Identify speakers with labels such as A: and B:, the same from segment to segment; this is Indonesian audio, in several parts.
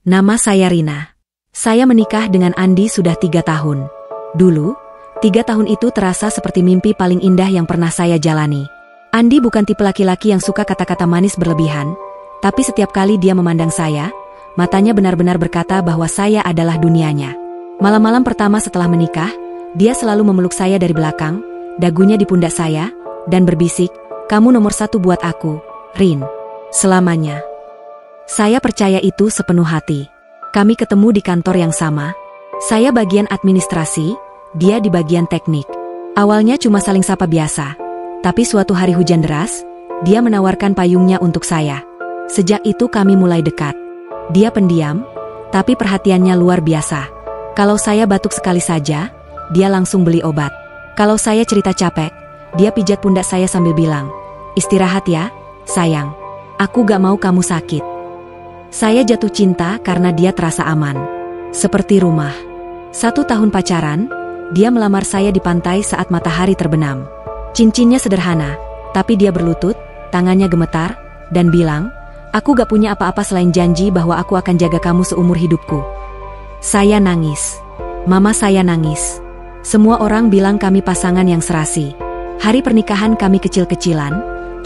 A: Nama saya Rina. Saya menikah dengan Andi sudah 3 tahun. Dulu, 3 tahun itu terasa seperti mimpi paling indah yang pernah saya jalani. Andi bukan tipe laki-laki yang suka kata-kata manis berlebihan, tapi setiap kali dia memandang saya, matanya benar-benar berkata bahwa saya adalah dunianya. Malam-malam pertama setelah menikah, dia selalu memeluk saya dari belakang, dagunya di pundak saya, dan berbisik, "Kamu nomor 1 buat aku, Rin. Selamanya." Saya percaya itu sepenuh hati. Kami ketemu di kantor yang sama. Saya bagian administrasi, dia di bagian teknik. Awalnya cuma saling sapa biasa, tapi suatu hari hujan deras, dia menawarkan payungnya untuk saya. Sejak itu kami mulai dekat. Dia pendiam, tapi perhatiannya luar biasa. Kalau saya batuk sekali saja, dia langsung beli obat. Kalau saya cerita capek, dia pijat pundak saya sambil bilang, "Istirahat ya, sayang. Aku gak mau kamu sakit." Saya jatuh cinta karena dia terasa aman. Seperti rumah. 1 tahun pacaran, dia melamar saya di pantai saat matahari terbenam. Cincinnya sederhana, tapi dia berlutut, tangannya gemetar, dan bilang, "Aku gak punya apa-apa selain janji bahwa aku akan jaga kamu seumur hidupku." Saya nangis. Mama saya nangis. Semua orang bilang kami pasangan yang serasi. Hari pernikahan kami kecil-kecilan,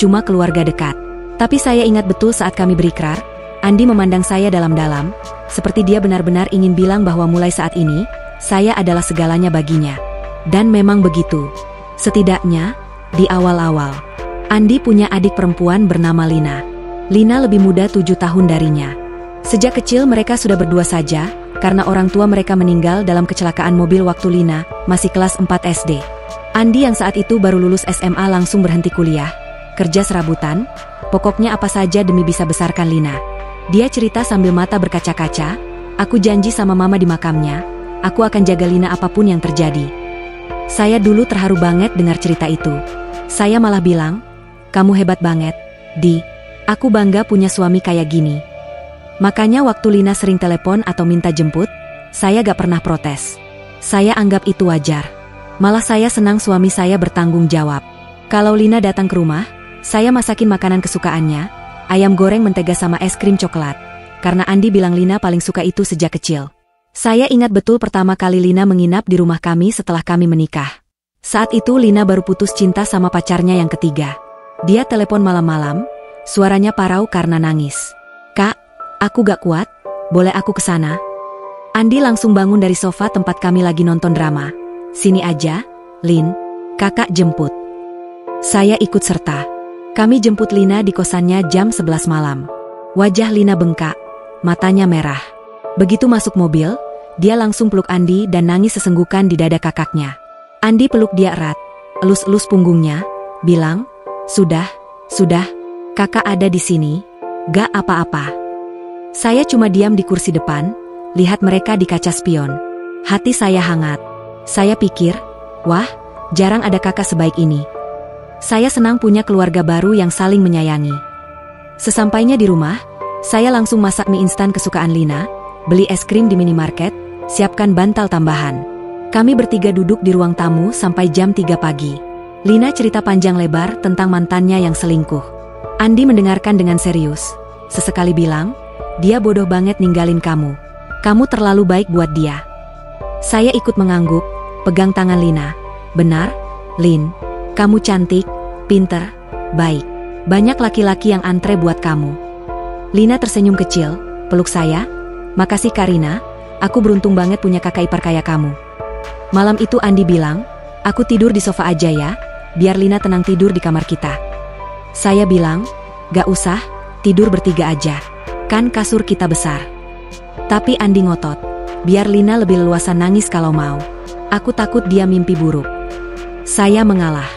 A: cuma keluarga dekat. Tapi saya ingat betul saat kami berikrar, Andi memandang saya dalam-dalam, seperti dia benar-benar ingin bilang bahwa mulai saat ini, saya adalah segalanya baginya. Dan memang begitu. Setidaknya, di awal-awal. Andi punya adik perempuan bernama Lina. Lina lebih muda 7 tahun darinya. Sejak kecil mereka sudah berdua saja, karena orang tua mereka meninggal dalam kecelakaan mobil waktu Lina masih kelas 4 SD. Andi yang saat itu baru lulus SMA langsung berhenti kuliah, kerja serabutan, pokoknya apa saja demi bisa besarkan Lina. Dia cerita sambil mata berkaca-kaca, "Aku janji sama mama di makamnya, aku akan jaga Lina apapun yang terjadi." Saya dulu terharu banget dengar cerita itu. Saya malah bilang, "Kamu hebat banget, Di. Aku bangga punya suami kayak gini." Makanya waktu Lina sering telepon atau minta jemput, saya gak pernah protes. Saya anggap itu wajar. Malah saya senang suami saya bertanggung jawab. Kalau Lina datang ke rumah, saya masakin makanan kesukaannya, ayam goreng mentega sama es krim coklat. Karena Andi bilang Lina paling suka itu sejak kecil. Saya ingat betul pertama kali Lina menginap di rumah kami setelah kami menikah. Saat itu Lina baru putus cinta sama pacarnya yang ketiga. Dia telepon malam-malam, suaranya parau karena nangis. "Kak, aku gak kuat, boleh aku kesana?" Andi langsung bangun dari sofa tempat kami lagi nonton drama. "Sini aja, Lin, kakak jemput." Saya ikut serta. Kami jemput Lina di kosannya jam 11 malam. Wajah Lina bengkak, matanya merah. Begitu masuk mobil, dia langsung peluk Andi dan nangis sesenggukan di dada kakaknya. Andi peluk dia erat, elus-elus punggungnya, bilang, sudah, kakak ada di sini, gak apa-apa." Saya cuma diam di kursi depan, lihat mereka di kaca spion. Hati saya hangat. Saya pikir, wah, jarang ada kakak sebaik ini. Saya senang punya keluarga baru yang saling menyayangi. Sesampainya di rumah, saya langsung masak mie instan kesukaan Lina, beli es krim di minimarket, siapkan bantal tambahan. Kami bertiga duduk di ruang tamu sampai jam 3 pagi. Lina cerita panjang lebar tentang mantannya yang selingkuh. Andi mendengarkan dengan serius. Sesekali bilang, "Dia bodoh banget ninggalin kamu. Kamu terlalu baik buat dia." Saya ikut mengangguk, pegang tangan Lina. "Benar, Lin. Kamu cantik, pinter, baik. Banyak laki-laki yang antre buat kamu." Lina tersenyum kecil, peluk saya. "Makasih Karina, aku beruntung banget punya kakak ipar kayak kamu." Malam itu Andi bilang, "Aku tidur di sofa aja ya, biar Lina tenang tidur di kamar kita." Saya bilang, "Gak usah, tidur bertiga aja. Kan kasur kita besar." Tapi Andi ngotot, biar Lina lebih leluasa nangis kalau mau. Aku takut dia mimpi buruk. Saya mengalah.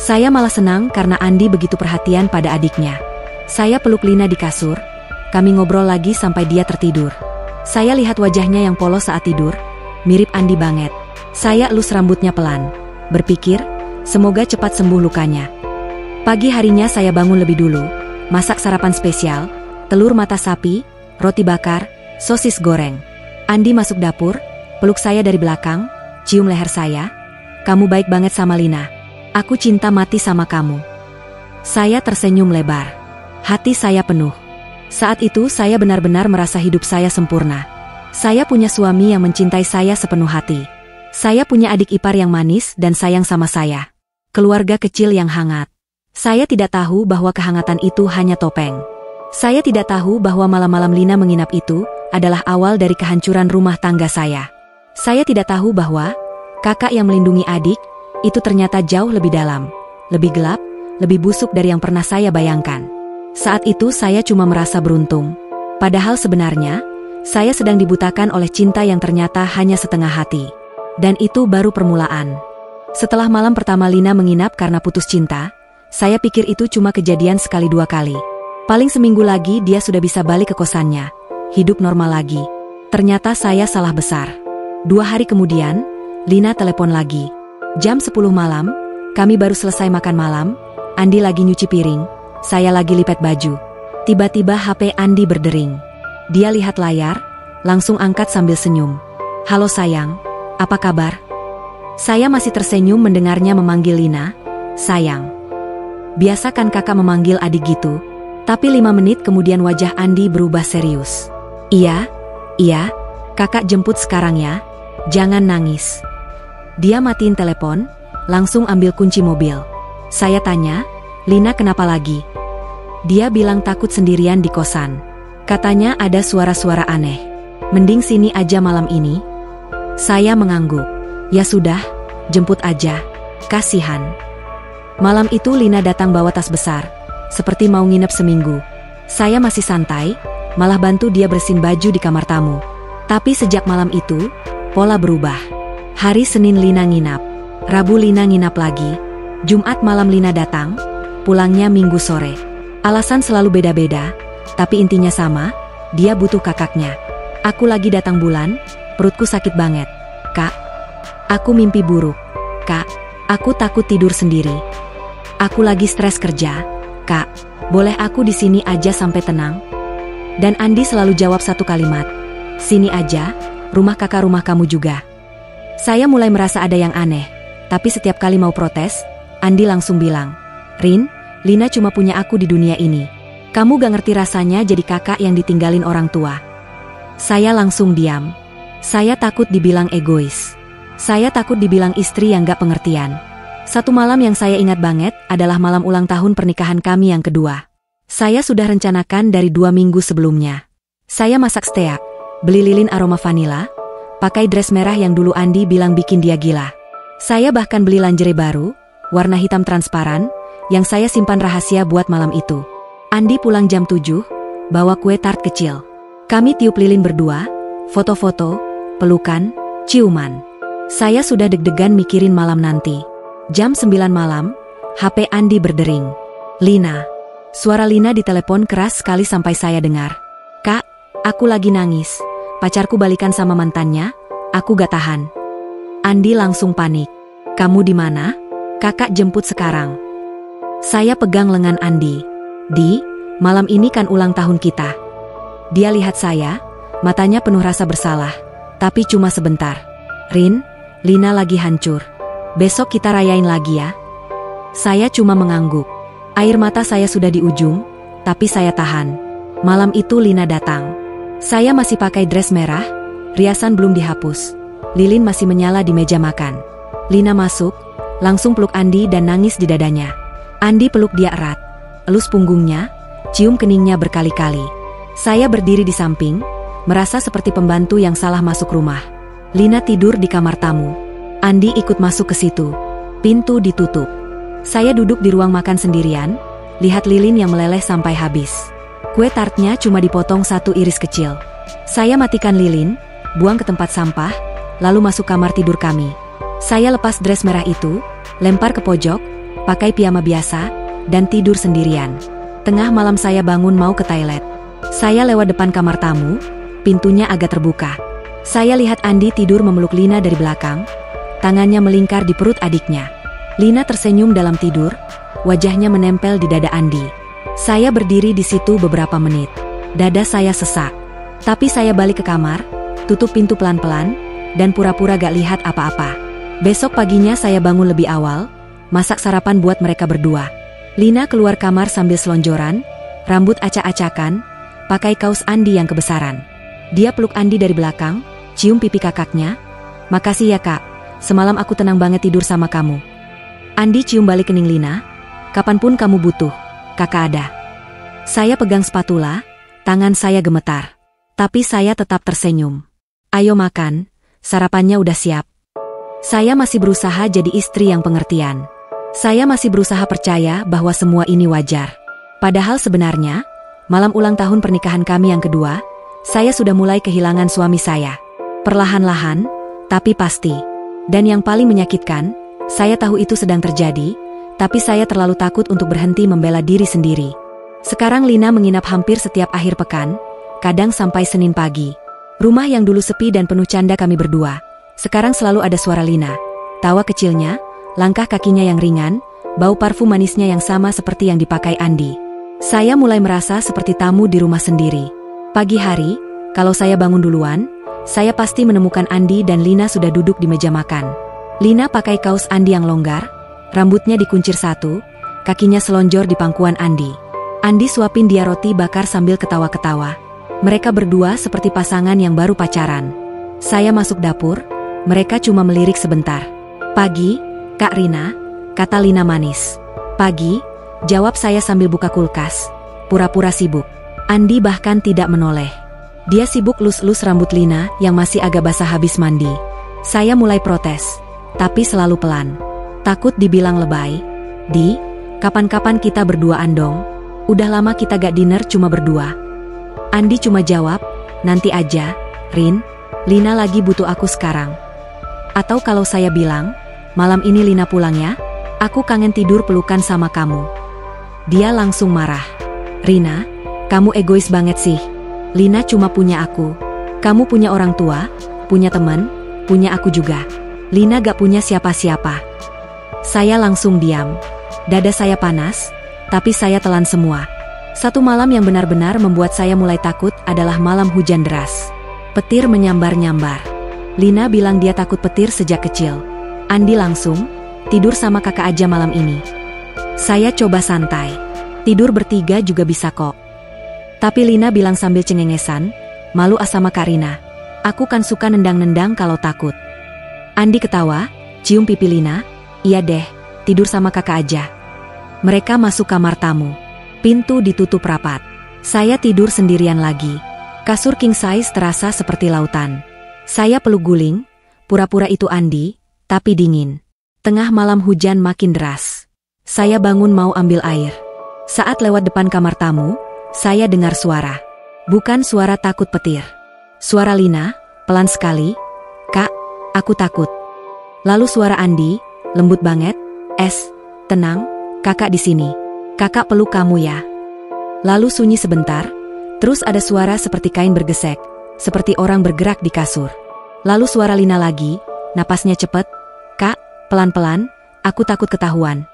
A: Saya malah senang karena Andi begitu perhatian pada adiknya. Saya peluk Lina di kasur, kami ngobrol lagi sampai dia tertidur. Saya lihat wajahnya yang polos saat tidur, mirip Andi banget. Saya elus rambutnya pelan, berpikir, semoga cepat sembuh lukanya. Pagi harinya saya bangun lebih dulu, masak sarapan spesial, telur mata sapi, roti bakar, sosis goreng. Andi masuk dapur, peluk saya dari belakang, cium leher saya. "Kamu baik banget sama Lina. Aku cinta mati sama kamu." Saya tersenyum lebar. Hati saya penuh. Saat itu saya benar-benar merasa hidup saya sempurna. Saya punya suami yang mencintai saya sepenuh hati. Saya punya adik ipar yang manis dan sayang sama saya. Keluarga kecil yang hangat. Saya tidak tahu bahwa kehangatan itu hanya topeng. Saya tidak tahu bahwa malam-malam Lina menginap itu adalah awal dari kehancuran rumah tangga saya. Saya tidak tahu bahwa kakak yang melindungi adik itu ternyata jauh lebih dalam, lebih gelap, lebih busuk dari yang pernah saya bayangkan. Saat itu saya cuma merasa beruntung. Padahal sebenarnya, saya sedang dibutakan oleh cinta yang ternyata hanya setengah hati. Dan itu baru permulaan. Setelah malam pertama Lina menginap karena putus cinta, saya pikir itu cuma kejadian sekali dua kali. Paling seminggu lagi dia sudah bisa balik ke kosannya, hidup normal lagi. Ternyata saya salah besar. 2 hari kemudian, Lina telepon lagi. Jam 10 malam, kami baru selesai makan malam, Andi lagi nyuci piring, saya lagi lipat baju. Tiba-tiba HP Andi berdering. Dia lihat layar, langsung angkat sambil senyum. Halo sayang, apa kabar? Saya masih tersenyum mendengarnya memanggil Lina, sayang. Biasa kan kakak memanggil adik gitu? Tapi 5 menit kemudian wajah Andi berubah serius. Iya, kakak jemput sekarang ya, jangan nangis. Dia matiin telepon, langsung ambil kunci mobil. Saya tanya, Lina kenapa lagi? Dia bilang takut sendirian di kosan. Katanya ada suara-suara aneh. Mending sini aja malam ini. Saya mengangguk. Ya sudah, jemput aja. Kasihan. Malam itu Lina datang bawa tas besar, seperti mau nginep seminggu. Saya masih santai, malah bantu dia bersihin baju di kamar tamu. Tapi sejak malam itu, pola berubah. Hari Senin Lina nginap, Rabu Lina nginap lagi, Jumat malam Lina datang, pulangnya Minggu sore. Alasan selalu beda-beda, tapi intinya sama, dia butuh kakaknya. Aku lagi datang bulan, perutku sakit banget. Kak, aku mimpi buruk. Kak, aku takut tidur sendiri. Aku lagi stres kerja. Kak, boleh aku di sini aja sampai tenang? Dan Andi selalu jawab satu kalimat. Sini aja, rumah kakak rumah kamu juga. Saya mulai merasa ada yang aneh, tapi setiap kali mau protes, Andi langsung bilang, Rin, Lina cuma punya aku di dunia ini. Kamu gak ngerti rasanya jadi kakak yang ditinggalin orang tua. Saya langsung diam. Saya takut dibilang egois. Saya takut dibilang istri yang gak pengertian. Satu malam yang saya ingat banget adalah malam ulang tahun pernikahan kami yang kedua. Saya sudah rencanakan dari 2 minggu sebelumnya. Saya masak steak, beli lilin aroma vanila, pakai dress merah yang dulu Andi bilang bikin dia gila. Saya bahkan beli lingerie baru, warna hitam transparan, yang saya simpan rahasia buat malam itu. Andi pulang jam 7, bawa kue tart kecil. Kami tiup lilin berdua, foto-foto, pelukan, ciuman. Saya sudah deg-degan mikirin malam nanti. Jam 9 malam, HP Andi berdering. Lina. Suara Lina di telepon keras sekali sampai saya dengar. Kak, aku lagi nangis. Pacarku balikan sama mantannya, aku gak tahan. Andi langsung panik. Kamu di mana? Kakak jemput sekarang. Saya pegang lengan Andi. Di, malam ini kan ulang tahun kita. Dia lihat saya, matanya penuh rasa bersalah, tapi cuma sebentar. Rin, Lina lagi hancur. Besok kita rayain lagi ya. Saya cuma mengangguk. Air mata saya sudah di ujung, tapi saya tahan. Malam itu Lina datang. Saya masih pakai dress merah, riasan belum dihapus. Lilin masih menyala di meja makan. Lina masuk, langsung peluk Andi dan nangis di dadanya. Andi peluk dia erat, elus punggungnya, cium keningnya berkali-kali. Saya berdiri di samping, merasa seperti pembantu yang salah masuk rumah. Lina tidur di kamar tamu. Andi ikut masuk ke situ. Pintu ditutup. Saya duduk di ruang makan sendirian, lihat lilin yang meleleh sampai habis. Kue tartnya cuma dipotong 1 iris kecil. Saya matikan lilin, buang ke tempat sampah, lalu masuk kamar tidur kami. Saya lepas dress merah itu, lempar ke pojok, pakai piyama biasa, dan tidur sendirian. Tengah malam saya bangun mau ke toilet. Saya lewat depan kamar tamu, pintunya agak terbuka. Saya lihat Andi tidur memeluk Lina dari belakang, tangannya melingkar di perut adiknya. Lina tersenyum dalam tidur, wajahnya menempel di dada Andi. Saya berdiri di situ beberapa menit. Dada saya sesak. Tapi saya balik ke kamar, tutup pintu pelan-pelan, dan pura-pura gak lihat apa-apa. Besok paginya saya bangun lebih awal, masak sarapan buat mereka berdua. Lina keluar kamar sambil selonjoran, rambut acak-acakan, pakai kaos Andi yang kebesaran. Dia peluk Andi dari belakang, cium pipi kakaknya. "Makasih ya kak, semalam aku tenang banget tidur sama kamu." Andi cium balik kening Lina. "Kapanpun kamu butuh, kakak ada." Saya pegang spatula, tangan saya gemetar. Tapi saya tetap tersenyum. "Ayo makan, sarapannya udah siap." Saya masih berusaha jadi istri yang pengertian. Saya masih berusaha percaya bahwa semua ini wajar. Padahal sebenarnya, malam ulang tahun pernikahan kami yang kedua, saya sudah mulai kehilangan suami saya. Perlahan-lahan, tapi pasti. Dan yang paling menyakitkan, saya tahu itu sedang terjadi, tapi saya terlalu takut untuk berhenti membela diri sendiri. Sekarang Lina menginap hampir setiap akhir pekan, kadang sampai Senin pagi. Rumah yang dulu sepi dan penuh canda kami berdua, sekarang selalu ada suara Lina, tawa kecilnya, langkah kakinya yang ringan, bau parfum manisnya yang sama seperti yang dipakai Andi. Saya mulai merasa seperti tamu di rumah sendiri. Pagi hari, kalau saya bangun duluan, saya pasti menemukan Andi dan Lina sudah duduk di meja makan. Lina pakai kaos Andi yang longgar, rambutnya dikuncir satu, kakinya selonjor di pangkuan Andi. Andi suapin dia roti bakar sambil ketawa-ketawa. Mereka berdua seperti pasangan yang baru pacaran. Saya masuk dapur, mereka cuma melirik sebentar. "Pagi, Kak Rina," kata Lina manis. "Pagi," jawab saya sambil buka kulkas, pura-pura sibuk. Andi bahkan tidak menoleh. Dia sibuk lus-lus rambut Lina yang masih agak basah habis mandi. Saya mulai protes, tapi selalu pelan. Takut dibilang lebay. "Di, kapan-kapan kita berduaan dong. Udah lama kita gak dinner cuma berdua." Andi cuma jawab, "Nanti aja, Rin. Lina lagi butuh aku sekarang." Atau kalau saya bilang, "Malam ini Lina pulang ya, aku kangen tidur pelukan sama kamu." Dia langsung marah. "Rina, kamu egois banget sih. Lina cuma punya aku. Kamu punya orang tua, punya teman, punya aku juga. Lina gak punya siapa-siapa." Saya langsung diam. Dada saya panas, tapi saya telan semua. Satu malam yang benar-benar membuat saya mulai takut adalah malam hujan deras. Petir menyambar-nyambar. Lina bilang dia takut petir sejak kecil. Andi langsung, "Tidur sama kakak aja malam ini." Saya coba santai. "Tidur bertiga juga bisa kok." Tapi Lina bilang sambil cengengesan, "Malu sama Kak Rina. Aku kan suka nendang-nendang kalau takut." Andi ketawa, cium pipi Lina, "Iya deh, tidur sama kakak aja." Mereka masuk kamar tamu. Pintu ditutup rapat. Saya tidur sendirian lagi. Kasur king size terasa seperti lautan. Saya peluk guling, pura-pura itu Andi, tapi dingin. Tengah malam hujan makin deras. Saya bangun mau ambil air. Saat lewat depan kamar tamu, saya dengar suara. Bukan suara takut petir. Suara Lina, pelan sekali, "Kak, aku takut." Lalu suara Andi, lembut banget, "Tenang, kakak di sini. Kakak peluk kamu ya." Lalu sunyi sebentar, terus ada suara seperti kain bergesek, seperti orang bergerak di kasur. Lalu suara Lina lagi, napasnya cepet, "Kak, pelan-pelan, aku takut ketahuan."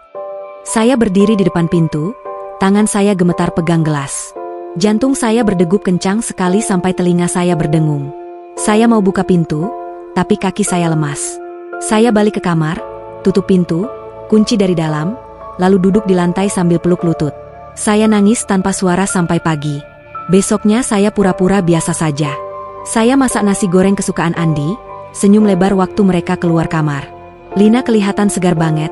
A: Saya berdiri di depan pintu, tangan saya gemetar pegang gelas. Jantung saya berdegup kencang sekali sampai telinga saya berdengung. Saya mau buka pintu, tapi kaki saya lemas. Saya balik ke kamar, tutup pintu, kunci dari dalam, lalu duduk di lantai sambil peluk lutut. Saya nangis tanpa suara sampai pagi. Besoknya saya pura-pura biasa saja. Saya masak nasi goreng kesukaan Andi, senyum lebar waktu mereka keluar kamar. Lina kelihatan segar banget,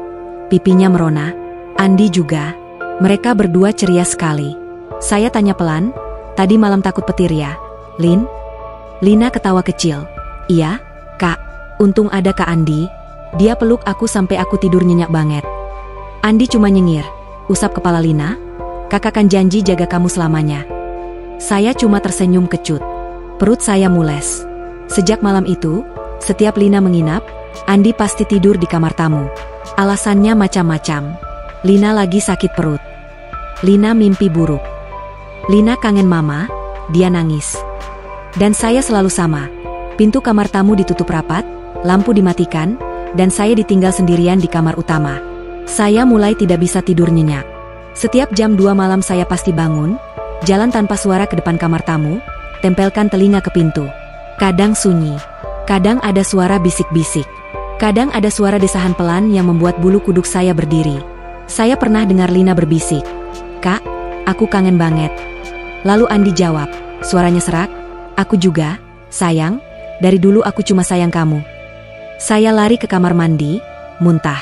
A: pipinya merona. Andi juga. Mereka berdua ceria sekali. Saya tanya pelan, "Tadi malam takut petir ya, Lin?" Lina ketawa kecil. "Iya, Kak. Untung ada Kak Andi. Dia peluk aku sampai aku tidur nyenyak banget." Andi cuma nyengir, usap kepala Lina, "Kakak kan janji jaga kamu selamanya." Saya cuma tersenyum kecut. Perut saya mules. Sejak malam itu, setiap Lina menginap, Andi pasti tidur di kamar tamu. Alasannya macam-macam. Lina lagi sakit perut. Lina mimpi buruk. Lina kangen mama, dia nangis. Dan saya selalu sama. Pintu kamar tamu ditutup rapat, lampu dimatikan, dan saya ditinggal sendirian di kamar utama. Saya mulai tidak bisa tidur nyenyak. Setiap jam 2 malam saya pasti bangun, jalan tanpa suara ke depan kamar tamu, tempelkan telinga ke pintu. Kadang sunyi, kadang ada suara bisik-bisik, kadang ada suara desahan pelan yang membuat bulu kuduk saya berdiri. Saya pernah dengar Lina berbisik, "Kak, aku kangen banget." Lalu Andi jawab, suaranya serak, aku juga, sayang, dari dulu aku cuma sayang kamu. Saya lari ke kamar mandi, muntah.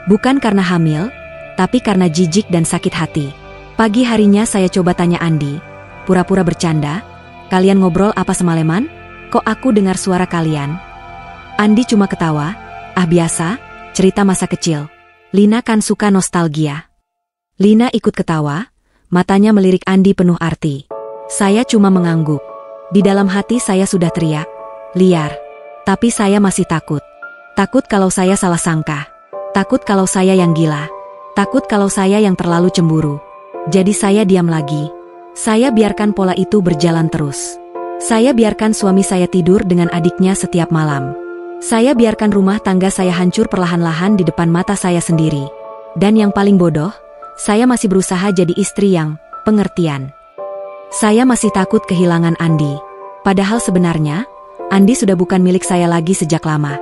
A: Bukan karena hamil, tapi karena jijik dan sakit hati. Pagi harinya saya coba tanya Andi, pura-pura bercanda, kalian ngobrol apa semalaman? Kok aku dengar suara kalian? Andi cuma ketawa, biasa, cerita masa kecil. Lina kan suka nostalgia. Lina ikut ketawa, matanya melirik Andi penuh arti. Saya cuma mengangguk. Di dalam hati saya sudah teriak, liar. Tapi saya masih takut. Takut kalau saya salah sangka. Takut kalau saya yang gila. Takut kalau saya yang terlalu cemburu. Jadi saya diam lagi. Saya biarkan pola itu berjalan terus. Saya biarkan suami saya tidur dengan adiknya setiap malam. Saya biarkan rumah tangga saya hancur perlahan-lahan di depan mata saya sendiri. Dan yang paling bodoh, saya masih berusaha jadi istri yang pengertian. Saya masih takut kehilangan Andi. Padahal sebenarnya, Andi sudah bukan milik saya lagi sejak lama.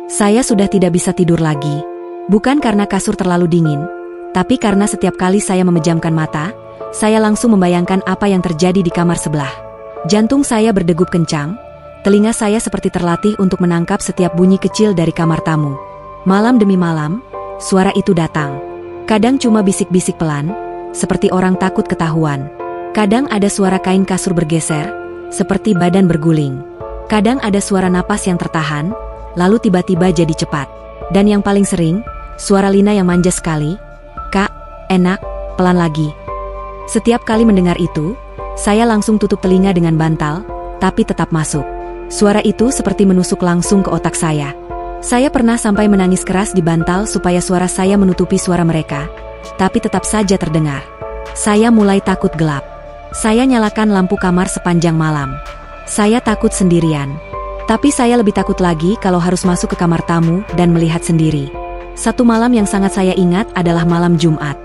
A: Saya sudah tidak bisa tidur lagi. Bukan karena kasur terlalu dingin, tapi karena setiap kali saya memejamkan mata, saya langsung membayangkan apa yang terjadi di kamar sebelah. Jantung saya berdegup kencang, telinga saya seperti terlatih untuk menangkap setiap bunyi kecil dari kamar tamu. Malam demi malam, suara itu datang. Kadang cuma bisik-bisik pelan, seperti orang takut ketahuan. Kadang ada suara kain kasur bergeser, seperti badan berguling. Kadang ada suara napas yang tertahan, lalu tiba-tiba jadi cepat. Dan yang paling sering, suara Lina yang manja sekali, "Kak, enak, pelan lagi." Setiap kali mendengar itu, saya langsung tutup telinga dengan bantal, tapi tetap masuk. Suara itu seperti menusuk langsung ke otak saya. Saya pernah sampai menangis keras di bantal supaya suara saya menutupi suara mereka, tapi tetap saja terdengar. Saya mulai takut gelap. Saya nyalakan lampu kamar sepanjang malam. Saya takut sendirian. Tapi saya lebih takut lagi kalau harus masuk ke kamar tamu dan melihat sendiri. Satu malam yang sangat saya ingat adalah malam Jumat.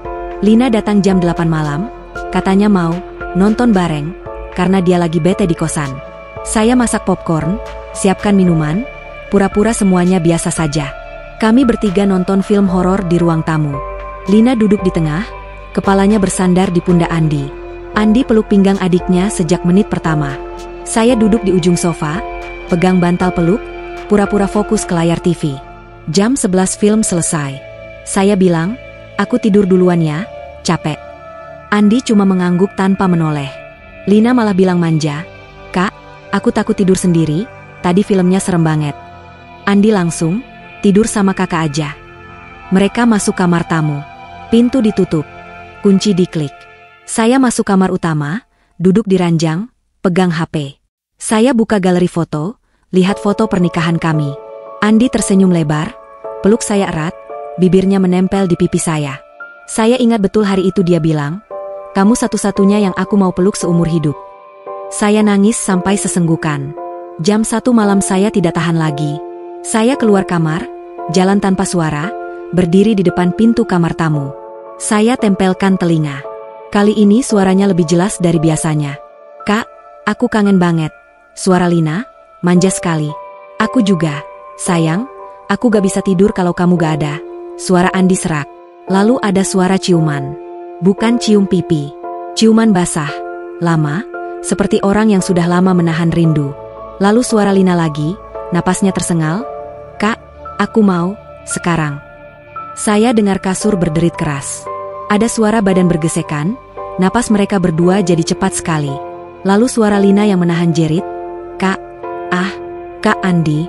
A: Lina datang jam 8 malam, katanya mau nonton bareng, karena dia lagi bete di kosan. Saya masak popcorn, siapkan minuman, pura-pura semuanya biasa saja. Kami bertiga nonton film horor di ruang tamu. Lina duduk di tengah, kepalanya bersandar di pundak Andi. Andi peluk pinggang adiknya sejak menit pertama. Saya duduk di ujung sofa, pegang bantal peluk, pura-pura fokus ke layar TV. Jam 11 film selesai. Saya bilang, aku tidur duluan ya, capek. Andi cuma mengangguk tanpa menoleh. Lina malah bilang manja, "Kak, aku takut tidur sendiri, tadi filmnya serem banget." Andi langsung, "Tidur sama kakak aja." Mereka masuk kamar tamu. Pintu ditutup. Kunci diklik. Saya masuk kamar utama, duduk di ranjang, pegang HP. Saya buka galeri foto, lihat foto pernikahan kami. Andi tersenyum lebar, peluk saya erat, bibirnya menempel di pipi saya. Saya ingat betul hari itu dia bilang, "Kamu satu-satunya yang aku mau peluk seumur hidup." Saya nangis sampai sesenggukan. Jam 1 malam saya tidak tahan lagi. Saya keluar kamar, jalan tanpa suara, berdiri di depan pintu kamar tamu. Saya tempelkan telinga. Kali ini suaranya lebih jelas dari biasanya. "Kak, aku kangen banget." Suara Lina, manja sekali. "Aku juga, sayang, aku gak bisa tidur kalau kamu gak ada." Suara Andi serak. Lalu ada suara ciuman. Bukan cium pipi. Ciuman basah, lama, seperti orang yang sudah lama menahan rindu. Lalu suara Lina lagi, napasnya tersengal. "Kak, aku mau, sekarang." Saya dengar kasur berderit keras. Ada suara badan bergesekan, napas mereka berdua jadi cepat sekali. Lalu suara Lina yang menahan jerit, "Kak, Kak Andi."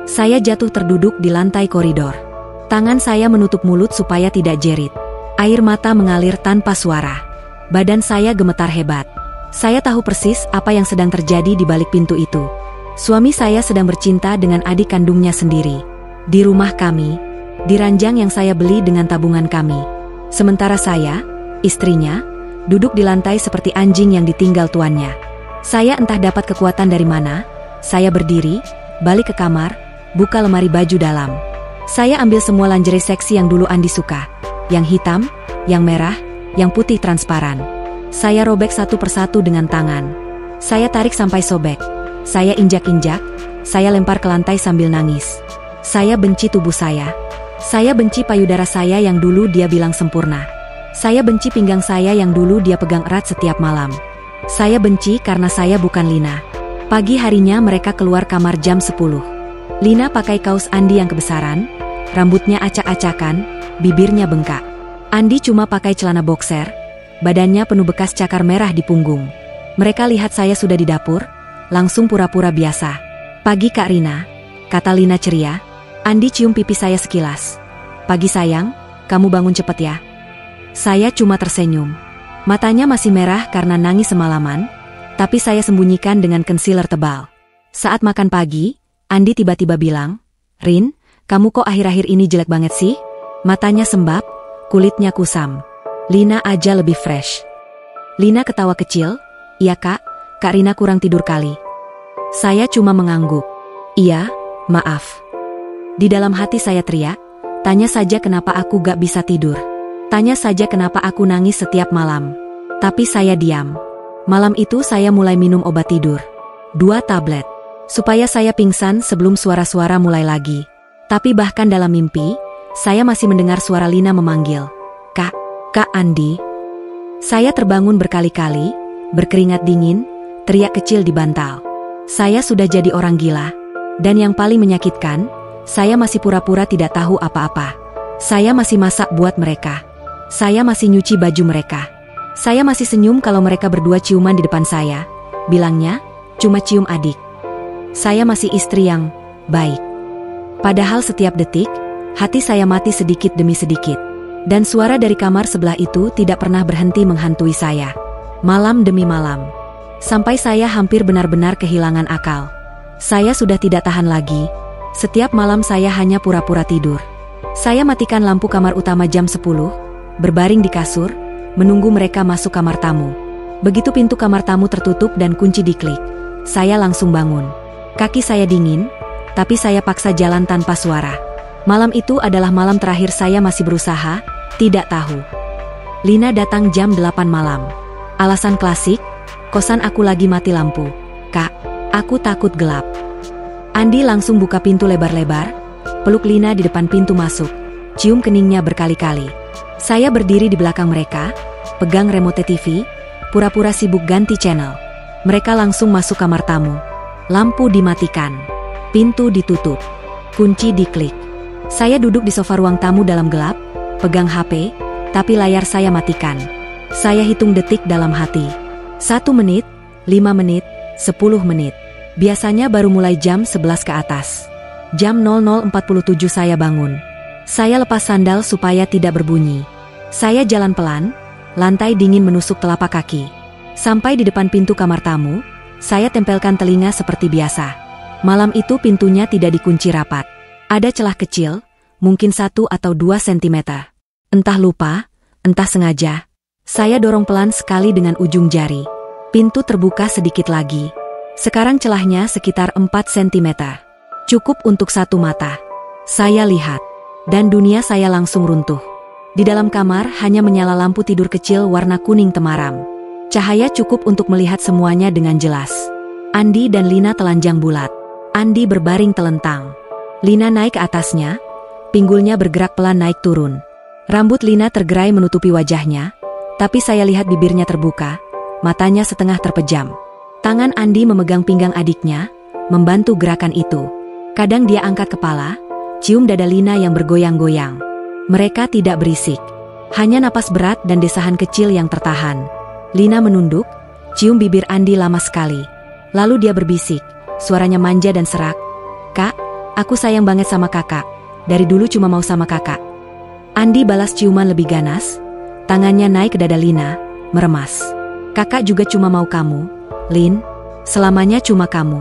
A: Saya jatuh terduduk di lantai koridor. Tangan saya menutup mulut supaya tidak jerit. Air mata mengalir tanpa suara. Badan saya gemetar hebat. Saya tahu persis apa yang sedang terjadi di balik pintu itu. Suami saya sedang bercinta dengan adik kandungnya sendiri. Di rumah kami, di ranjang yang saya beli dengan tabungan kami. Sementara saya, istrinya, duduk di lantai seperti anjing yang ditinggal tuannya. Saya entah dapat kekuatan dari mana. Saya berdiri, balik ke kamar, buka lemari baju dalam. Saya ambil semua lingerie seksi yang dulu Andi suka. Yang hitam, yang merah, yang putih transparan. Saya robek satu persatu dengan tangan. Saya tarik sampai sobek. Saya injak-injak. Saya lempar ke lantai sambil nangis. Saya benci tubuh saya. Saya benci payudara saya yang dulu dia bilang sempurna. Saya benci pinggang saya yang dulu dia pegang erat setiap malam. Saya benci karena saya bukan Lina. Pagi harinya mereka keluar kamar jam 10. Lina pakai kaos Andi yang kebesaran, rambutnya acak-acakan, bibirnya bengkak. Andi cuma pakai celana boxer, badannya penuh bekas cakar merah di punggung. Mereka lihat saya sudah di dapur, langsung pura-pura biasa. "Pagi Kak Rina," kata Lina ceria. Andi cium pipi saya sekilas. "Pagi sayang, kamu bangun cepet ya." Saya cuma tersenyum. Matanya masih merah karena nangis semalaman, tapi saya sembunyikan dengan concealer tebal. Saat makan pagi, Andi tiba-tiba bilang, "Rin, kamu kok akhir-akhir ini jelek banget sih?" Matanya sembab, kulitnya kusam. Lina aja lebih fresh. Lina ketawa kecil, "Iya Kak Rina kurang tidur kali." Saya cuma mengangguk. "Iya, maaf." Di dalam hati saya teriak, "Tanya saja kenapa aku gak bisa tidur. Tanya saja kenapa aku nangis setiap malam." Tapi saya diam. Malam itu saya mulai minum obat tidur. 2 tablet. Supaya saya pingsan sebelum suara-suara mulai lagi. Tapi bahkan dalam mimpi, saya masih mendengar suara Lina memanggil, Kak Andi." Saya terbangun berkali-kali, berkeringat dingin, teriak kecil di bantal. Saya sudah jadi orang gila. Dan yang paling menyakitkan, saya masih pura-pura tidak tahu apa-apa. Saya masih masak buat mereka. Saya masih nyuci baju mereka. Saya masih senyum kalau mereka berdua ciuman di depan saya. Bilangnya, cuma cium adik. Saya masih istri yang baik. Padahal setiap detik, hati saya mati sedikit demi sedikit. Dan suara dari kamar sebelah itu tidak pernah berhenti menghantui saya. Malam demi malam. Sampai saya hampir benar-benar kehilangan akal. Saya sudah tidak tahan lagi. Setiap malam saya hanya pura-pura tidur. Saya matikan lampu kamar utama jam 10, berbaring di kasur, menunggu mereka masuk kamar tamu. Begitu pintu kamar tamu tertutup dan kunci diklik, saya langsung bangun. Kaki saya dingin, tapi saya paksa jalan tanpa suara. Malam itu adalah malam terakhir saya masih berusaha, tidak tahu. Lina datang jam 8 malam. Alasan klasik, kosan aku lagi mati lampu. "Kak, aku takut gelap." Andi langsung buka pintu lebar-lebar, peluk Lina di depan pintu masuk, cium keningnya berkali-kali. Saya berdiri di belakang mereka, pegang remote TV, pura-pura sibuk ganti channel. Mereka langsung masuk kamar tamu. Lampu dimatikan, pintu ditutup, kunci diklik. Saya duduk di sofa ruang tamu dalam gelap, pegang HP, tapi layar saya matikan. Saya hitung detik dalam hati. 1 menit, 5 menit, 10 menit. Biasanya baru mulai jam 11 ke atas. Jam 00.47 saya bangun. Saya lepas sandal supaya tidak berbunyi. Saya jalan pelan, lantai dingin menusuk telapak kaki. Sampai di depan pintu kamar tamu, saya tempelkan telinga seperti biasa. Malam itu pintunya tidak dikunci rapat. Ada celah kecil, mungkin 1 atau 2 sentimeter. Entah lupa, entah sengaja. Saya dorong pelan sekali dengan ujung jari. Pintu terbuka sedikit lagi. Sekarang celahnya sekitar 4 sentimeter. Cukup untuk 1 mata. Saya lihat. Dan dunia saya langsung runtuh. Di dalam kamar hanya menyala lampu tidur kecil warna kuning temaram. Cahaya cukup untuk melihat semuanya dengan jelas. Andi dan Lina telanjang bulat. Andi berbaring telentang. Lina naik ke atasnya, pinggulnya bergerak pelan naik turun. Rambut Lina tergerai menutupi wajahnya, tapi saya lihat bibirnya terbuka, matanya setengah terpejam. Tangan Andi memegang pinggang adiknya, membantu gerakan itu. Kadang dia angkat kepala, cium dada Lina yang bergoyang-goyang. Mereka tidak berisik, hanya napas berat dan desahan kecil yang tertahan. Lina menunduk, cium bibir Andi lama sekali. Lalu dia berbisik, suaranya manja dan serak, "Kak, aku sayang banget sama kakak. Dari dulu cuma mau sama kakak." Andi balas ciuman lebih ganas, tangannya naik ke dada Lina, meremas. "Kakak juga cuma mau kamu, Lin. Selamanya cuma kamu."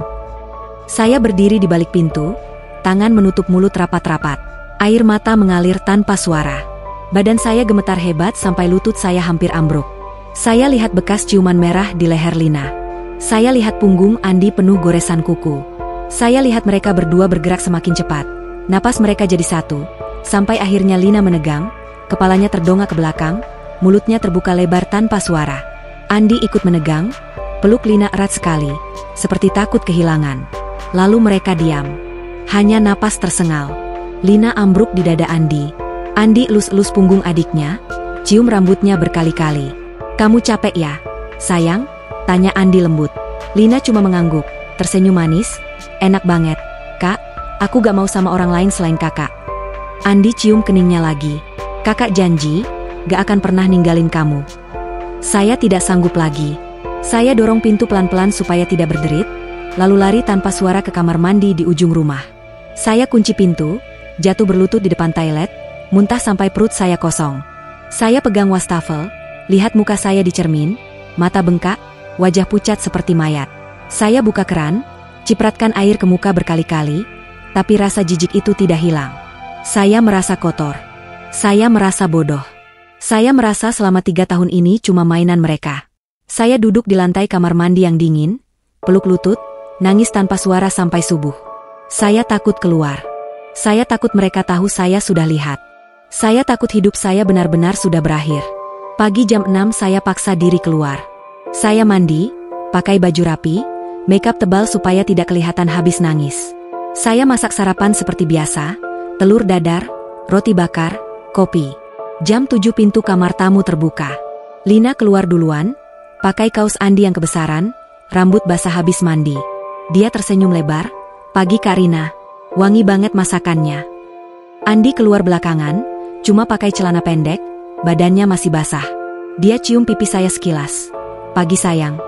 A: Saya berdiri di balik pintu, tangan menutup mulut rapat-rapat. Air mata mengalir tanpa suara. Badan saya gemetar hebat sampai lutut saya hampir ambruk. Saya lihat bekas ciuman merah di leher Lina. Saya lihat punggung Andi penuh goresan kuku. Saya lihat mereka berdua bergerak semakin cepat. Napas mereka jadi satu, sampai akhirnya Lina menegang, kepalanya terdongak ke belakang, mulutnya terbuka lebar tanpa suara. Andi ikut menegang, peluk Lina erat sekali, seperti takut kehilangan. Lalu mereka diam. Hanya napas tersengal. Lina ambruk di dada Andi. Andi elus-elus punggung adiknya, cium rambutnya berkali-kali. "Kamu capek ya, sayang?" Tanya Andi lembut. Lina cuma mengangguk, tersenyum manis. Enak banget. Kak, aku gak mau sama orang lain selain kakak. Andi cium keningnya lagi. Kakak janji, gak akan pernah ninggalin kamu. Saya tidak sanggup lagi. Saya dorong pintu pelan-pelan supaya tidak berderit, lalu lari tanpa suara ke kamar mandi di ujung rumah. Saya kunci pintu, jatuh berlutut di depan toilet, muntah sampai perut saya kosong. Saya pegang wastafel, lihat muka saya di cermin, mata bengkak, wajah pucat seperti mayat. Saya buka keran, cipratkan air ke muka berkali-kali, tapi rasa jijik itu tidak hilang. Saya merasa kotor. Saya merasa bodoh. Saya merasa selama 3 tahun ini cuma mainan mereka. Saya duduk di lantai kamar mandi yang dingin, peluk lutut, nangis tanpa suara sampai subuh. Saya takut keluar. Saya takut mereka tahu saya sudah lihat. Saya takut hidup saya benar-benar sudah berakhir. Pagi jam 6 saya paksa diri keluar. Saya mandi, pakai baju rapi, makeup tebal supaya tidak kelihatan habis nangis. Saya masak sarapan seperti biasa, telur dadar, roti bakar, kopi. Jam 7 pintu kamar tamu terbuka. Lina keluar duluan, pakai kaos Andi yang kebesaran, rambut basah habis mandi. Dia tersenyum lebar. Pagi Kak Rina, wangi banget masakannya. Andi keluar belakangan, cuma pakai celana pendek, badannya masih basah. Dia cium pipi saya sekilas. Pagi sayang.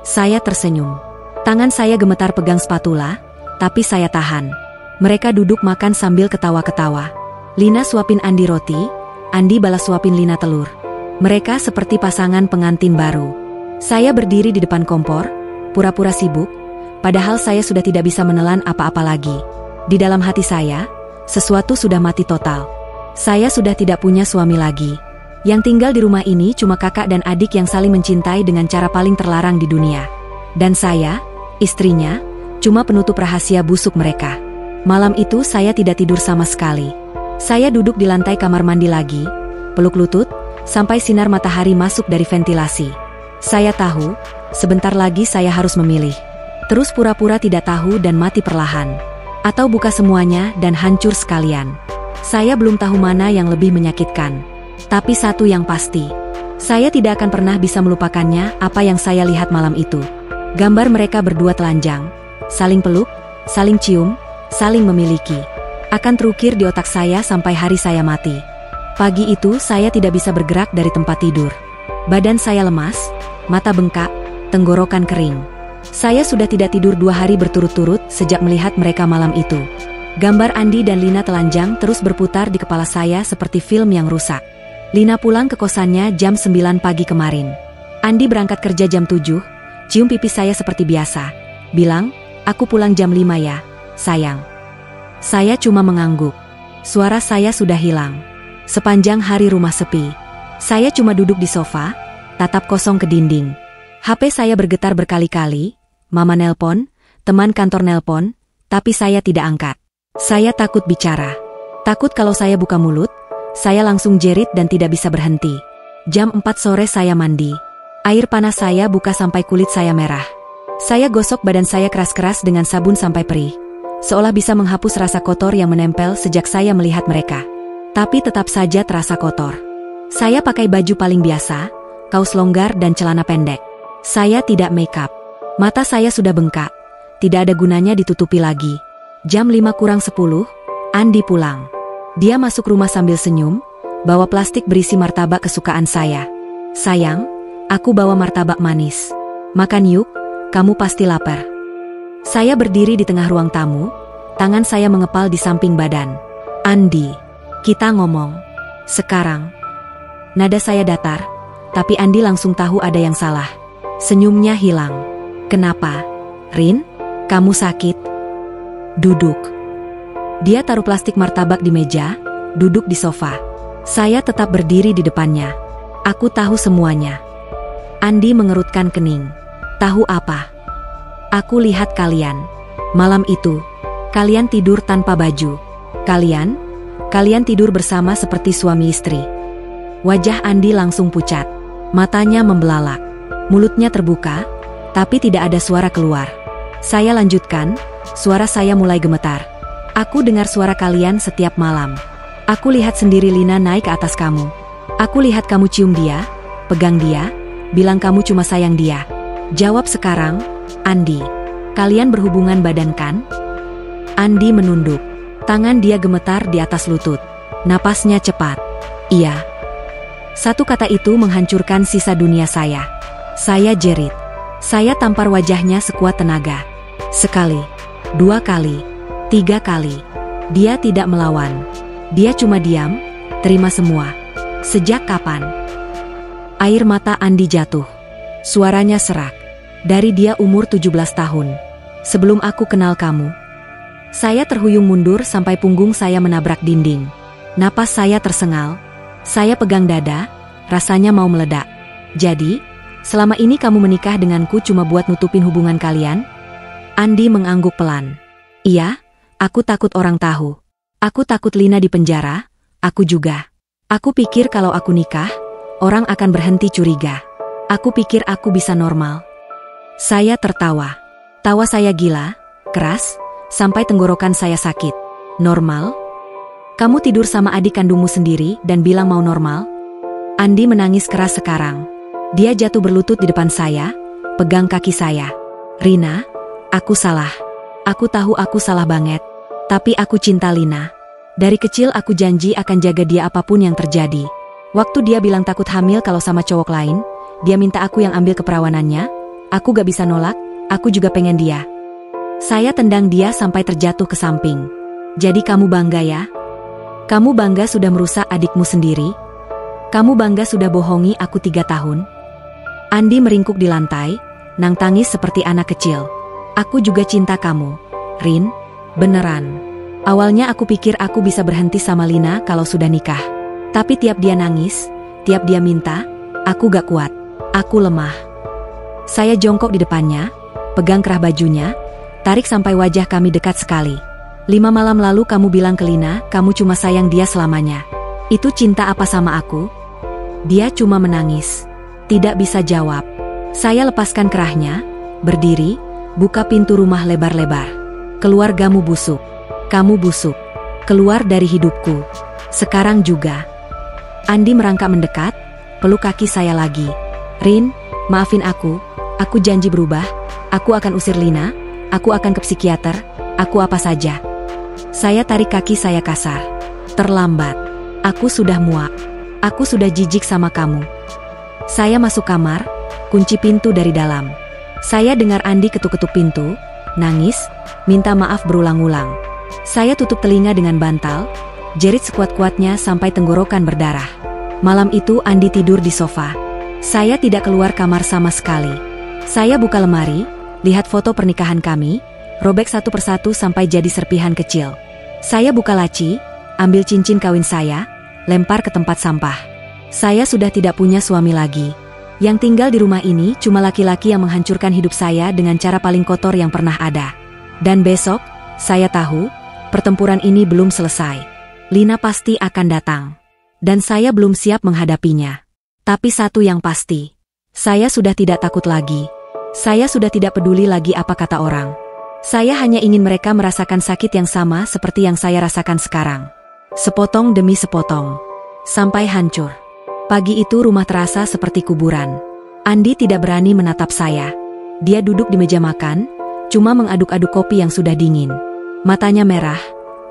A: Saya tersenyum. Tangan saya gemetar pegang spatula, tapi saya tahan. Mereka duduk makan sambil ketawa-ketawa. Lina suapin Andi roti, Andi balas suapin Lina telur. Mereka seperti pasangan pengantin baru. Saya berdiri di depan kompor, pura-pura sibuk, padahal saya sudah tidak bisa menelan apa-apa lagi. Di dalam hati saya, sesuatu sudah mati total. Saya sudah tidak punya suami lagi. Yang tinggal di rumah ini cuma kakak dan adik yang saling mencintai dengan cara paling terlarang di dunia. Dan saya, istrinya, cuma penutup rahasia busuk mereka. Malam itu saya tidak tidur sama sekali. Saya duduk di lantai kamar mandi lagi, peluk lutut, sampai sinar matahari masuk dari ventilasi. Saya tahu, sebentar lagi saya harus memilih. Terus pura-pura tidak tahu dan mati perlahan. Atau buka semuanya dan hancur sekalian. Saya belum tahu mana yang lebih menyakitkan. Tapi satu yang pasti, saya tidak akan pernah bisa melupakannya apa yang saya lihat malam itu. Gambar mereka berdua telanjang, saling peluk, saling cium, saling memiliki. Akan terukir di otak saya sampai hari saya mati. Pagi itu saya tidak bisa bergerak dari tempat tidur. Badan saya lemas, mata bengkak, tenggorokan kering. Saya sudah tidak tidur 2 hari berturut-turut sejak melihat mereka malam itu. Gambar Andi dan Lina telanjang terus berputar di kepala saya seperti film yang rusak. Lina pulang ke kosannya jam 9 pagi kemarin. Andi berangkat kerja jam 7, cium pipi saya seperti biasa. Bilang, aku pulang jam 5 ya, sayang. Saya cuma mengangguk. Suara saya sudah hilang. Sepanjang hari rumah sepi. Saya cuma duduk di sofa, tatap kosong ke dinding. HP saya bergetar berkali-kali, mama nelpon, teman kantor nelpon, tapi saya tidak angkat. Saya takut bicara. Takut kalau saya buka mulut, saya langsung jerit dan tidak bisa berhenti. Jam 4 sore saya mandi. Air panas saya buka sampai kulit saya merah. Saya gosok badan saya keras-keras dengan sabun sampai perih. Seolah bisa menghapus rasa kotor yang menempel sejak saya melihat mereka. Tapi tetap saja terasa kotor. Saya pakai baju paling biasa, kaos longgar dan celana pendek. Saya tidak make up. Mata saya sudah bengkak. Tidak ada gunanya ditutupi lagi. Jam 5:50, Andi pulang. Dia masuk rumah sambil senyum, bawa plastik berisi martabak kesukaan saya. Sayang, aku bawa martabak manis. Makan yuk, kamu pasti lapar. Saya berdiri di tengah ruang tamu, tangan saya mengepal di samping badan. Andi. Kita ngomong. Sekarang. Nada saya datar, tapi Andi langsung tahu ada yang salah. Senyumnya hilang. Kenapa? Rin, kamu sakit? Duduk. Dia taruh plastik martabak di meja, duduk di sofa. Saya tetap berdiri di depannya. Aku tahu semuanya. Andi mengerutkan kening. Tahu apa? Aku lihat kalian. Malam itu, kalian tidur tanpa baju. Kalian tidur bersama seperti suami istri. Wajah Andi langsung pucat. Matanya membelalak. Mulutnya terbuka, tapi tidak ada suara keluar. Saya lanjutkan, suara saya mulai gemetar. Aku dengar suara kalian setiap malam. Aku lihat sendiri Lina naik ke atas kamu. Aku lihat kamu cium dia, pegang dia, bilang kamu cuma sayang dia. Jawab sekarang, Andi. Kalian berhubungan badan kan? Andi menunduk. Tangan dia gemetar di atas lutut. Napasnya cepat. Iya. Satu kata itu menghancurkan sisa dunia saya. Saya jerit. Saya tampar wajahnya sekuat tenaga. Sekali, 2 kali, 3 kali. Dia tidak melawan. Dia cuma diam, terima semua. Sejak kapan? Air mata Andi jatuh. Suaranya serak. Dari dia umur 17 tahun. Sebelum aku kenal kamu. Saya terhuyung mundur sampai punggung saya menabrak dinding. Napas saya tersengal. Saya pegang dada, rasanya mau meledak. Jadi, selama ini kamu menikah denganku cuma buat nutupin hubungan kalian? Andi mengangguk pelan. Iya, aku takut orang tahu. Aku takut Lina di penjara, aku juga. Aku pikir kalau aku nikah, orang akan berhenti curiga. Aku pikir aku bisa normal. Saya tertawa. Tawa saya gila, keras, sampai tenggorokan saya sakit. Normal? Kamu tidur sama adik kandungmu sendiri dan bilang mau normal? Andi menangis keras sekarang. Dia jatuh berlutut di depan saya, pegang kaki saya. Rina, aku salah. Aku tahu aku salah banget. Tapi aku cinta Lina. Dari kecil aku janji akan jaga dia apapun yang terjadi. Waktu dia bilang takut hamil kalau sama cowok lain, dia minta aku yang ambil keperawanannya. Aku gak bisa nolak, aku juga pengen dia. Saya tendang dia sampai terjatuh ke samping. Jadi kamu bangga ya? Kamu bangga sudah merusak adikmu sendiri? Kamu bangga sudah bohongi aku 3 tahun? Andi meringkuk di lantai, nang tangis seperti anak kecil. Aku juga cinta kamu, Rin. Beneran. Awalnya aku pikir aku bisa berhenti sama Lina kalau sudah nikah. Tapi tiap dia nangis, tiap dia minta, aku gak kuat. Aku lemah. Saya jongkok di depannya, pegang kerah bajunya, tarik sampai wajah kami dekat sekali. 5 malam lalu kamu bilang ke Lina, kamu cuma sayang dia selamanya. Itu cinta apa sama aku? Dia cuma menangis. Tidak bisa jawab. Saya lepaskan kerahnya, berdiri, buka pintu rumah lebar-lebar. Keluargamu busuk. Kamu busuk. Keluar dari hidupku. Sekarang juga. Andi merangkak mendekat, peluk kaki saya lagi. Rin, maafin aku. Aku janji berubah. Aku akan usir Lina. Aku akan ke psikiater, aku apa saja. Saya tarik kaki saya kasar. Terlambat. Aku sudah muak. Aku sudah jijik sama kamu. Saya masuk kamar, kunci pintu dari dalam. Saya dengar Andi ketuk-ketuk pintu, nangis, minta maaf berulang-ulang. Saya tutup telinga dengan bantal, jerit sekuat-kuatnya sampai tenggorokan berdarah. Malam itu Andi tidur di sofa. Saya tidak keluar kamar sama sekali. Saya buka lemari, lihat foto pernikahan kami, robek satu persatu sampai jadi serpihan kecil. Saya buka laci, ambil cincin kawin saya, lempar ke tempat sampah. Saya sudah tidak punya suami lagi. Yang tinggal di rumah ini cuma laki-laki yang menghancurkan hidup saya dengan cara paling kotor yang pernah ada. Dan besok, saya tahu, pertempuran ini belum selesai. Lina pasti akan datang. Dan saya belum siap menghadapinya. Tapi satu yang pasti, saya sudah tidak takut lagi. Saya sudah tidak peduli lagi apa kata orang. Saya hanya ingin mereka merasakan sakit yang sama seperti yang saya rasakan sekarang. Sepotong demi sepotong. Sampai hancur. Pagi itu rumah terasa seperti kuburan. Andi tidak berani menatap saya. Dia duduk di meja makan, cuma mengaduk-aduk kopi yang sudah dingin. Matanya merah,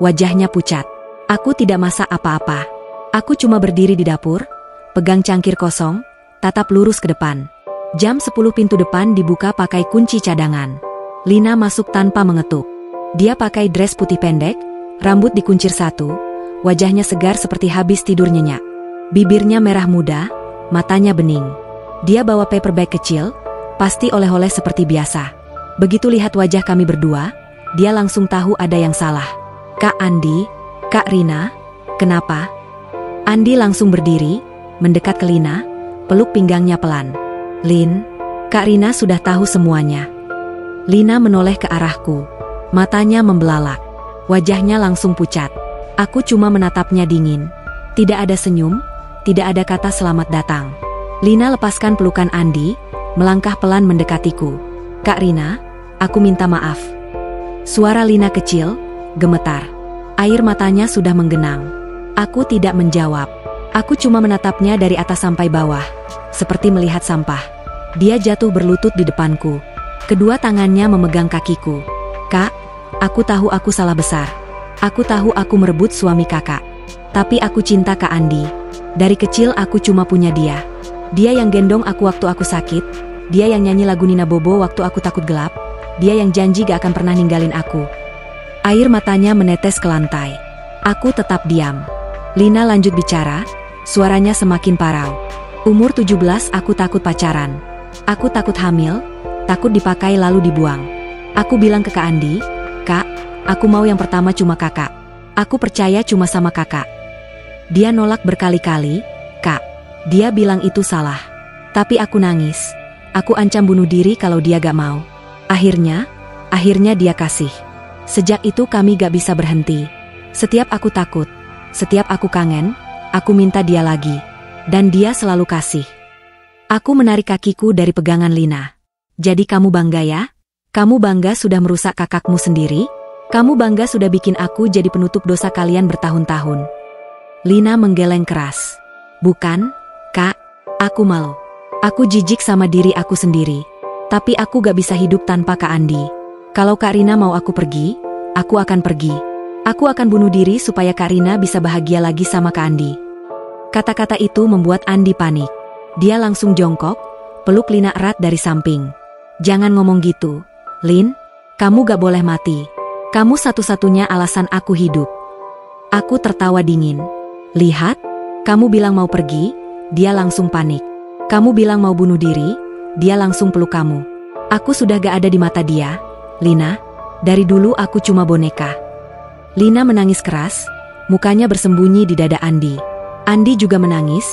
A: wajahnya pucat. Aku tidak masak apa-apa. Aku cuma berdiri di dapur, pegang cangkir kosong, tatap lurus ke depan. Jam 10 pintu depan dibuka pakai kunci cadangan. Lina masuk tanpa mengetuk. Dia pakai dress putih pendek, rambut dikuncir satu, wajahnya segar seperti habis tidur nyenyak. Bibirnya merah muda, matanya bening. Dia bawa paper bag kecil, pasti oleh-oleh seperti biasa. Begitu lihat wajah kami berdua, dia langsung tahu ada yang salah. Kak Andi, Kak Rina, kenapa? Andi langsung berdiri, mendekat ke Lina, peluk pinggangnya pelan. Lin, Kak Rina sudah tahu semuanya. Lina menoleh ke arahku. Matanya membelalak. Wajahnya langsung pucat. Aku cuma menatapnya dingin. Tidak ada senyum, tidak ada kata selamat datang. Lina lepaskan pelukan Andi, melangkah pelan mendekatiku. Kak Rina, aku minta maaf. Suara Lina kecil, gemetar. Air matanya sudah menggenang. Aku tidak menjawab. Aku cuma menatapnya dari atas sampai bawah, seperti melihat sampah. Dia jatuh berlutut di depanku. Kedua tangannya memegang kakiku. Kak, aku tahu aku salah besar. Aku tahu aku merebut suami kakak. Tapi aku cinta Kak Andi. Dari kecil aku cuma punya dia. Dia yang gendong aku waktu aku sakit. Dia yang nyanyi lagu Nina Bobo waktu aku takut gelap. Dia yang janji gak akan pernah ninggalin aku. Air matanya menetes ke lantai. Aku tetap diam. Lina lanjut bicara, suaranya semakin parau. Umur 17 aku takut pacaran. Aku takut hamil, takut dipakai lalu dibuang. Aku bilang ke Kak Andi, Kak, aku mau yang pertama cuma kakak. Aku percaya cuma sama kakak. Dia nolak berkali-kali, Kak. Dia bilang itu salah. Tapi aku nangis. Aku ancam bunuh diri kalau dia gak mau. Akhirnya dia kasih. Sejak itu kami gak bisa berhenti. Setiap aku takut, setiap aku kangen, aku minta dia lagi. Dan dia selalu kasih. Aku menarik kakiku dari pegangan Lina. Jadi kamu bangga ya? Kamu bangga sudah merusak kakakmu sendiri? Kamu bangga sudah bikin aku jadi penutup dosa kalian bertahun-tahun? Lina menggeleng keras. Bukan, Kak, aku malu. Aku jijik sama diri aku sendiri. Tapi aku gak bisa hidup tanpa Kak Andi. Kalau Kak Rina mau aku pergi, aku akan pergi. Aku akan bunuh diri supaya Kak Rina bisa bahagia lagi sama Kak Andi. Kata-kata itu membuat Andi panik. Dia langsung jongkok, peluk Lina erat dari samping. Jangan ngomong gitu, Lin. Kamu gak boleh mati. Kamu satu-satunya alasan aku hidup. Aku tertawa dingin. Lihat, kamu bilang mau pergi, dia langsung panik. Kamu bilang mau bunuh diri, dia langsung peluk kamu. Aku sudah gak ada di mata dia, Lina. Dari dulu aku cuma boneka. Lina menangis keras, mukanya bersembunyi di dada Andi. Andi juga menangis,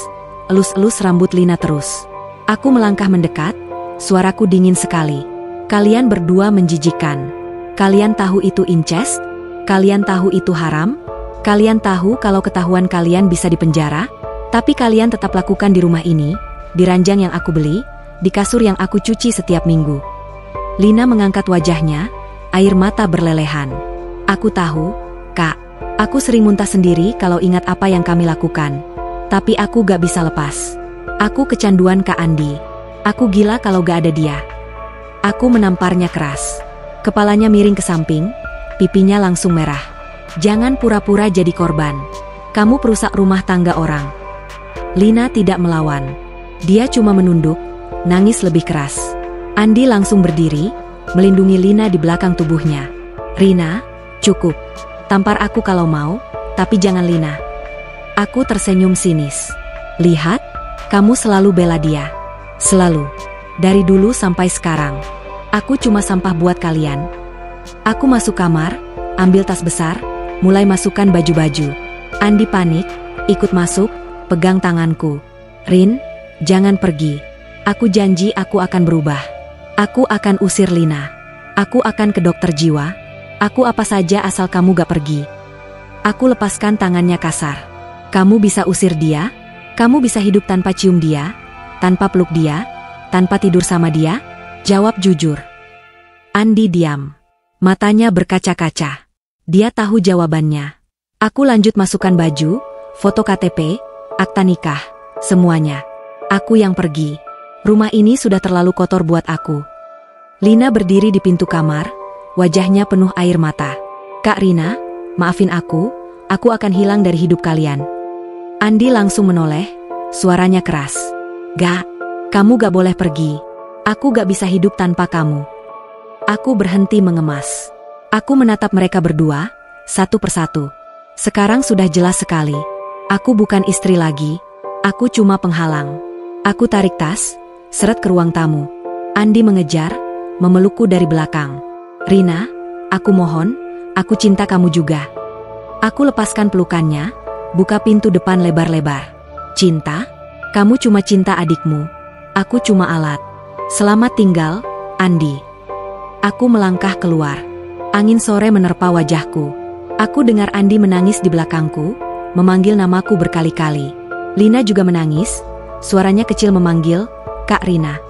A: elus-elus rambut Lina terus. Aku melangkah mendekat, suaraku dingin sekali. Kalian berdua menjijikkan. Kalian tahu itu incest? Kalian tahu itu haram? Kalian tahu kalau ketahuan kalian bisa dipenjara? Tapi kalian tetap lakukan di rumah ini, di ranjang yang aku beli, di kasur yang aku cuci setiap minggu. Lina mengangkat wajahnya, air mata berlelehan. Aku tahu, Kak. Aku sering muntah sendiri kalau ingat apa yang kami lakukan. Tapi aku gak bisa lepas. Aku kecanduan Kak Andi. Aku gila kalau gak ada dia. Aku menamparnya keras. Kepalanya miring ke samping, pipinya langsung merah. Jangan pura-pura jadi korban. Kamu perusak rumah tangga orang. Lina tidak melawan. Dia cuma menunduk, nangis lebih keras. Andi langsung berdiri, melindungi Lina di belakang tubuhnya. Rina, cukup. Tampar aku kalau mau, tapi jangan Lina. Aku tersenyum sinis. Lihat, kamu selalu bela dia. Selalu. Dari dulu sampai sekarang. Aku cuma sampah buat kalian. Aku masuk kamar, ambil tas besar, mulai masukkan baju-baju. Andi panik, ikut masuk, pegang tanganku. Rin, jangan pergi. Aku janji aku akan berubah. Aku akan usir Lina. Aku akan ke dokter jiwa. Aku apa saja asal kamu gak pergi. Aku lepaskan tangannya kasar. Kamu bisa usir dia? Kamu bisa hidup tanpa cium dia? Tanpa peluk dia? Tanpa tidur sama dia? Jawab jujur. Andi diam. Matanya berkaca-kaca. Dia tahu jawabannya. Aku lanjut masukkan baju, foto KTP, akta nikah, semuanya. Aku yang pergi. Rumah ini sudah terlalu kotor buat aku. Lina berdiri di pintu kamar, wajahnya penuh air mata. Kak Rina, maafin aku akan hilang dari hidup kalian. Andi langsung menoleh, suaranya keras. Gak, kamu gak boleh pergi. Aku gak bisa hidup tanpa kamu. Aku berhenti mengemas. Aku menatap mereka berdua, satu persatu. Sekarang sudah jelas sekali. Aku bukan istri lagi, aku cuma penghalang. Aku tarik tas, seret ke ruang tamu. Andi mengejar, memelukku dari belakang. Rina, aku mohon, aku cinta kamu juga. Aku lepaskan pelukannya, buka pintu depan lebar-lebar. Cinta? Kamu cuma cinta adikmu. Aku cuma alat. Selamat tinggal, Andi. Aku melangkah keluar. Angin sore menerpa wajahku. Aku dengar Andi menangis di belakangku, memanggil namaku berkali-kali. Lina juga menangis, suaranya kecil memanggil, Kak Rina.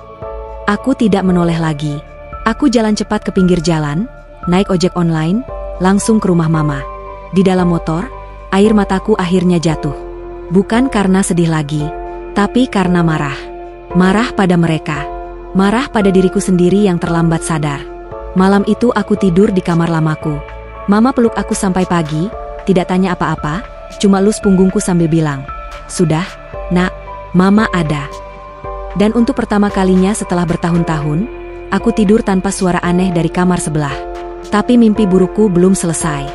A: Aku tidak menoleh lagi. Aku jalan cepat ke pinggir jalan, naik ojek online, langsung ke rumah mama. Di dalam motor, air mataku akhirnya jatuh. Bukan karena sedih lagi, tapi karena marah. Marah pada mereka. Marah pada diriku sendiri yang terlambat sadar. Malam itu aku tidur di kamar lamaku. Mama peluk aku sampai pagi, tidak tanya apa-apa, cuma lus punggungku sambil bilang, "Sudah, nak, mama ada." Dan untuk pertama kalinya setelah bertahun-tahun, aku tidur tanpa suara aneh dari kamar sebelah. Tapi mimpi burukku belum selesai.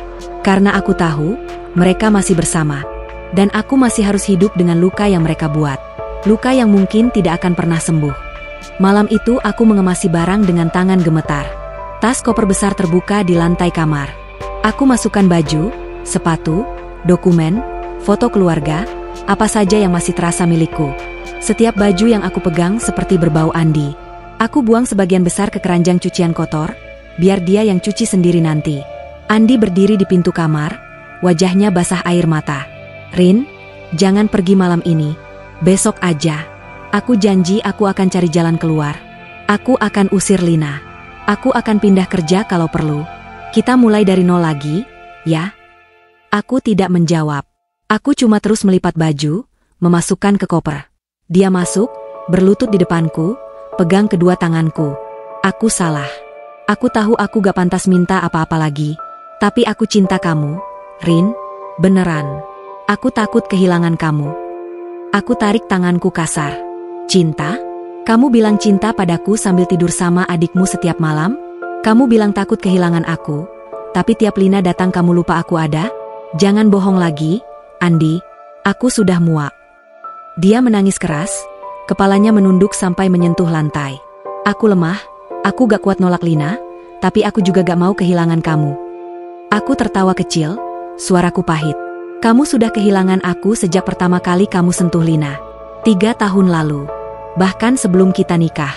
A: Karena aku tahu, mereka masih bersama. Dan aku masih harus hidup dengan luka yang mereka buat. Luka yang mungkin tidak akan pernah sembuh. Malam itu aku mengemasi barang dengan tangan gemetar. Tas koper besar terbuka di lantai kamar. Aku masukkan baju, sepatu, dokumen, foto keluarga, apa saja yang masih terasa milikku. Setiap baju yang aku pegang seperti berbau Andi. Aku buang sebagian besar ke keranjang cucian kotor, biar dia yang cuci sendiri nanti. Andi berdiri di pintu kamar, wajahnya basah air mata. "Rin, jangan pergi malam ini. Besok aja. Aku janji aku akan cari jalan keluar. Aku akan usir Lina. Aku akan pindah kerja kalau perlu. Kita mulai dari nol lagi, ya?" Aku tidak menjawab. Aku cuma terus melipat baju, memasukkan ke koper. Dia masuk, berlutut di depanku, pegang kedua tanganku. Aku salah. Aku tahu aku gak pantas minta apa-apa lagi. Tapi aku cinta kamu, Rin. Beneran. Aku takut kehilangan kamu. Aku tarik tanganku kasar. "Cinta? Kamu bilang cinta padaku sambil tidur sama adikmu setiap malam? Kamu bilang takut kehilangan aku, tapi tiap Lina datang kamu lupa aku ada? Jangan bohong lagi, Andi. Aku sudah muak." Dia menangis keras, kepalanya menunduk sampai menyentuh lantai. Aku lemah, aku gak kuat nolak Lina, tapi aku juga gak mau kehilangan kamu. Aku tertawa kecil, suaraku pahit. "Kamu sudah kehilangan aku sejak pertama kali kamu sentuh Lina. 3 tahun lalu. Bahkan sebelum kita nikah."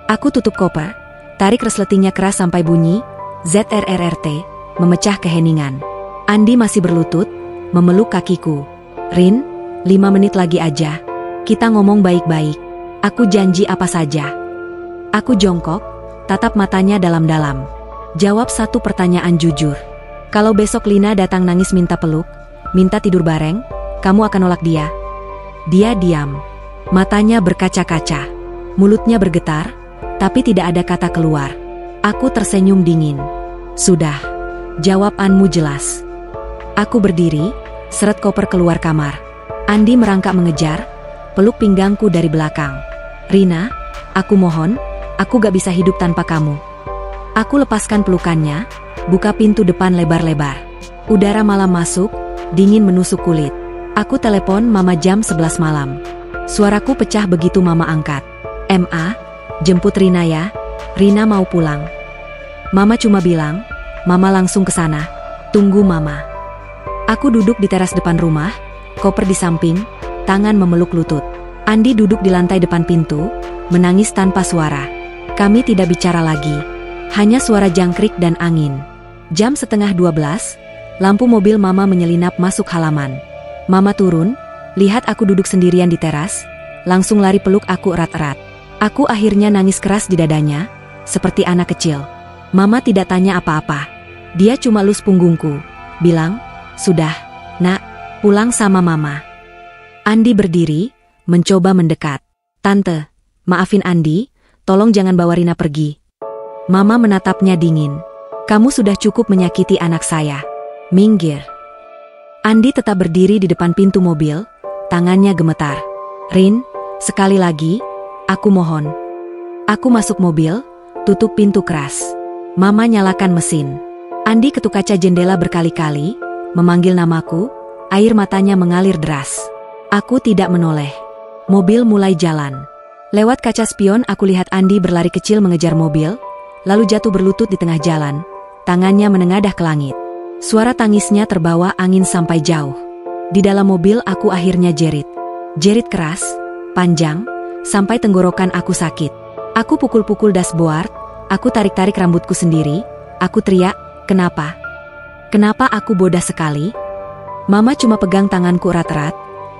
A: Aku tutup koper, tarik resletingnya keras sampai bunyi, ZRRRT, memecah keheningan. Andi masih berlutut, memeluk kakiku. "Rin, 5 menit lagi aja. Kita ngomong baik-baik. Aku janji apa saja." Aku jongkok, tatap matanya dalam-dalam. Jawab satu pertanyaan jujur. Kalau besok Lina datang nangis minta peluk, minta tidur bareng, kamu akan nolak dia? Dia diam. Matanya berkaca-kaca, mulutnya bergetar, tapi tidak ada kata keluar. Aku tersenyum dingin. "Sudah, jawabanmu jelas." Aku berdiri, seret koper keluar kamar. Andi merangkak mengejar, peluk pinggangku dari belakang. "Rina, aku mohon, aku gak bisa hidup tanpa kamu." Aku lepaskan pelukannya, buka pintu depan lebar-lebar. Udara malam masuk, dingin menusuk kulit. Aku telepon Mama jam 11 malam. Suaraku pecah begitu Mama angkat. "Ma, jemput Rina ya. Rina mau pulang." Mama cuma bilang, "Mama langsung ke sana. Tunggu Mama." Aku duduk di teras depan rumah, koper di samping, tangan memeluk lutut. Andi duduk di lantai depan pintu, menangis tanpa suara. Kami tidak bicara lagi. Hanya suara jangkrik dan angin. Jam 11:30, lampu mobil Mama menyelinap masuk halaman. Mama turun, lihat aku duduk sendirian di teras, langsung lari peluk aku erat-erat. Aku akhirnya nangis keras di dadanya, seperti anak kecil. Mama tidak tanya apa-apa. Dia cuma lus punggungku, bilang, "Sudah, nak, pulang sama Mama." Andi berdiri, mencoba mendekat. "Tante, maafin Andi, tolong jangan bawa Rina pergi." Mama menatapnya dingin. "Kamu sudah cukup menyakiti anak saya. Minggir." Andi tetap berdiri di depan pintu mobil, tangannya gemetar. "Rin, sekali lagi, aku mohon." Aku masuk mobil, tutup pintu keras. Mama nyalakan mesin. Andi ketuk kaca jendela berkali-kali, memanggil namaku, air matanya mengalir deras. Aku tidak menoleh. Mobil mulai jalan. Lewat kaca spion aku lihat Andi berlari kecil mengejar mobil, lalu jatuh berlutut di tengah jalan, tangannya menengadah ke langit. Suara tangisnya terbawa angin sampai jauh. Di dalam mobil aku akhirnya jerit. Jerit keras, panjang, sampai tenggorokan aku sakit. Aku pukul-pukul dashboard, aku tarik-tarik rambutku sendiri, aku teriak, "Kenapa? Kenapa aku bodoh sekali?" Mama cuma pegang tanganku erat-erat,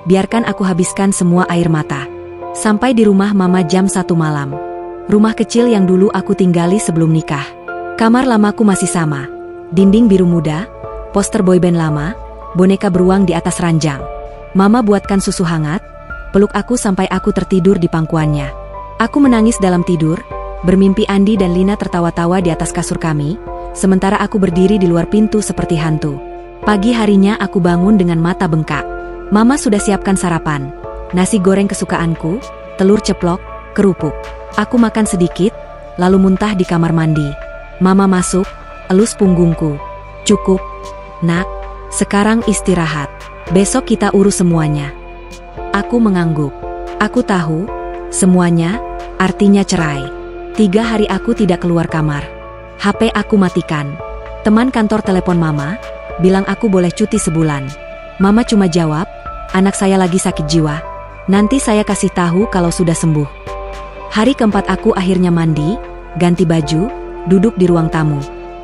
A: biarkan aku habiskan semua air mata. Sampai di rumah Mama jam 1 malam. Rumah kecil yang dulu aku tinggali sebelum nikah. Kamar lamaku masih sama. Dinding biru muda, poster boyband lama, boneka beruang di atas ranjang. Mama buatkan susu hangat, peluk aku sampai aku tertidur di pangkuannya. Aku menangis dalam tidur, bermimpi Andi dan Lina tertawa-tawa di atas kasur kami, sementara aku berdiri di luar pintu seperti hantu. Pagi harinya aku bangun dengan mata bengkak. Mama sudah siapkan sarapan. Nasi goreng kesukaanku, telur ceplok, kerupuk. Aku makan sedikit, lalu muntah di kamar mandi. Mama masuk, elus punggungku. Cukup, nak. Sekarang istirahat. Besok kita urus semuanya. Aku mengangguk. Aku tahu, semuanya, artinya cerai. 3 hari aku tidak keluar kamar. HP aku matikan. Teman kantor telepon mama, bilang aku boleh cuti sebulan. Mama cuma jawab, anak saya lagi sakit jiwa. Nanti saya kasih tahu kalau sudah sembuh. Hari keempat aku akhirnya mandi, ganti baju, duduk di ruang tamu.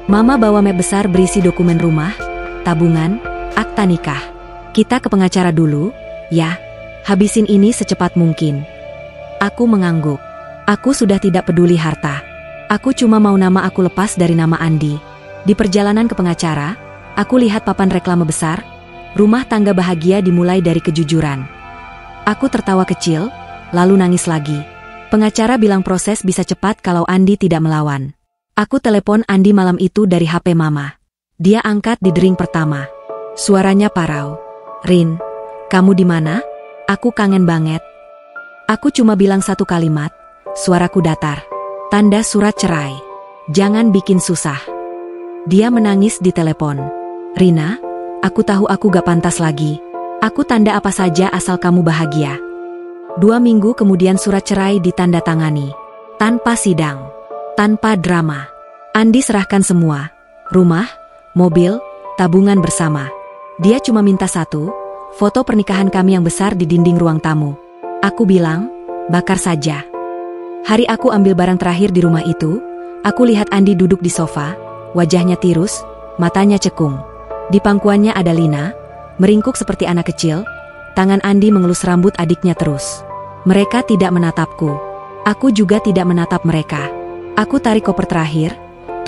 A: Mama bawa map besar berisi dokumen rumah, tabungan, akta nikah. Kita ke pengacara dulu, ya. Habisin ini secepat mungkin. Aku mengangguk. Aku sudah tidak peduli harta. Aku cuma mau nama aku lepas dari nama Andi. Di perjalanan ke pengacara, aku lihat papan reklame besar, rumah tangga bahagia dimulai dari kejujuran. Aku tertawa kecil, lalu nangis lagi. Pengacara bilang proses bisa cepat kalau Andi tidak melawan. Aku telepon Andi malam itu dari HP mama. Dia angkat di dering pertama. Suaranya parau. Rin, kamu di mana? Aku kangen banget. Aku cuma bilang satu kalimat, suaraku datar. Tanda surat cerai. Jangan bikin susah. Dia menangis di telepon. Rina, aku tahu aku gak pantas lagi. Aku tanda apa saja asal kamu bahagia. 2 minggu kemudian surat cerai ditandatangani. Tanpa sidang. Tanpa drama. Andi serahkan semua. Rumah, mobil, tabungan bersama. Dia cuma minta satu, foto pernikahan kami yang besar di dinding ruang tamu. Aku bilang, bakar saja. Hari aku ambil barang terakhir di rumah itu, aku lihat Andi duduk di sofa, wajahnya tirus, matanya cekung. Di pangkuannya ada Lina, meringkuk seperti anak kecil, tangan Andi mengelus rambut adiknya terus. Mereka tidak menatapku. Aku juga tidak menatap mereka. Aku tarik koper terakhir,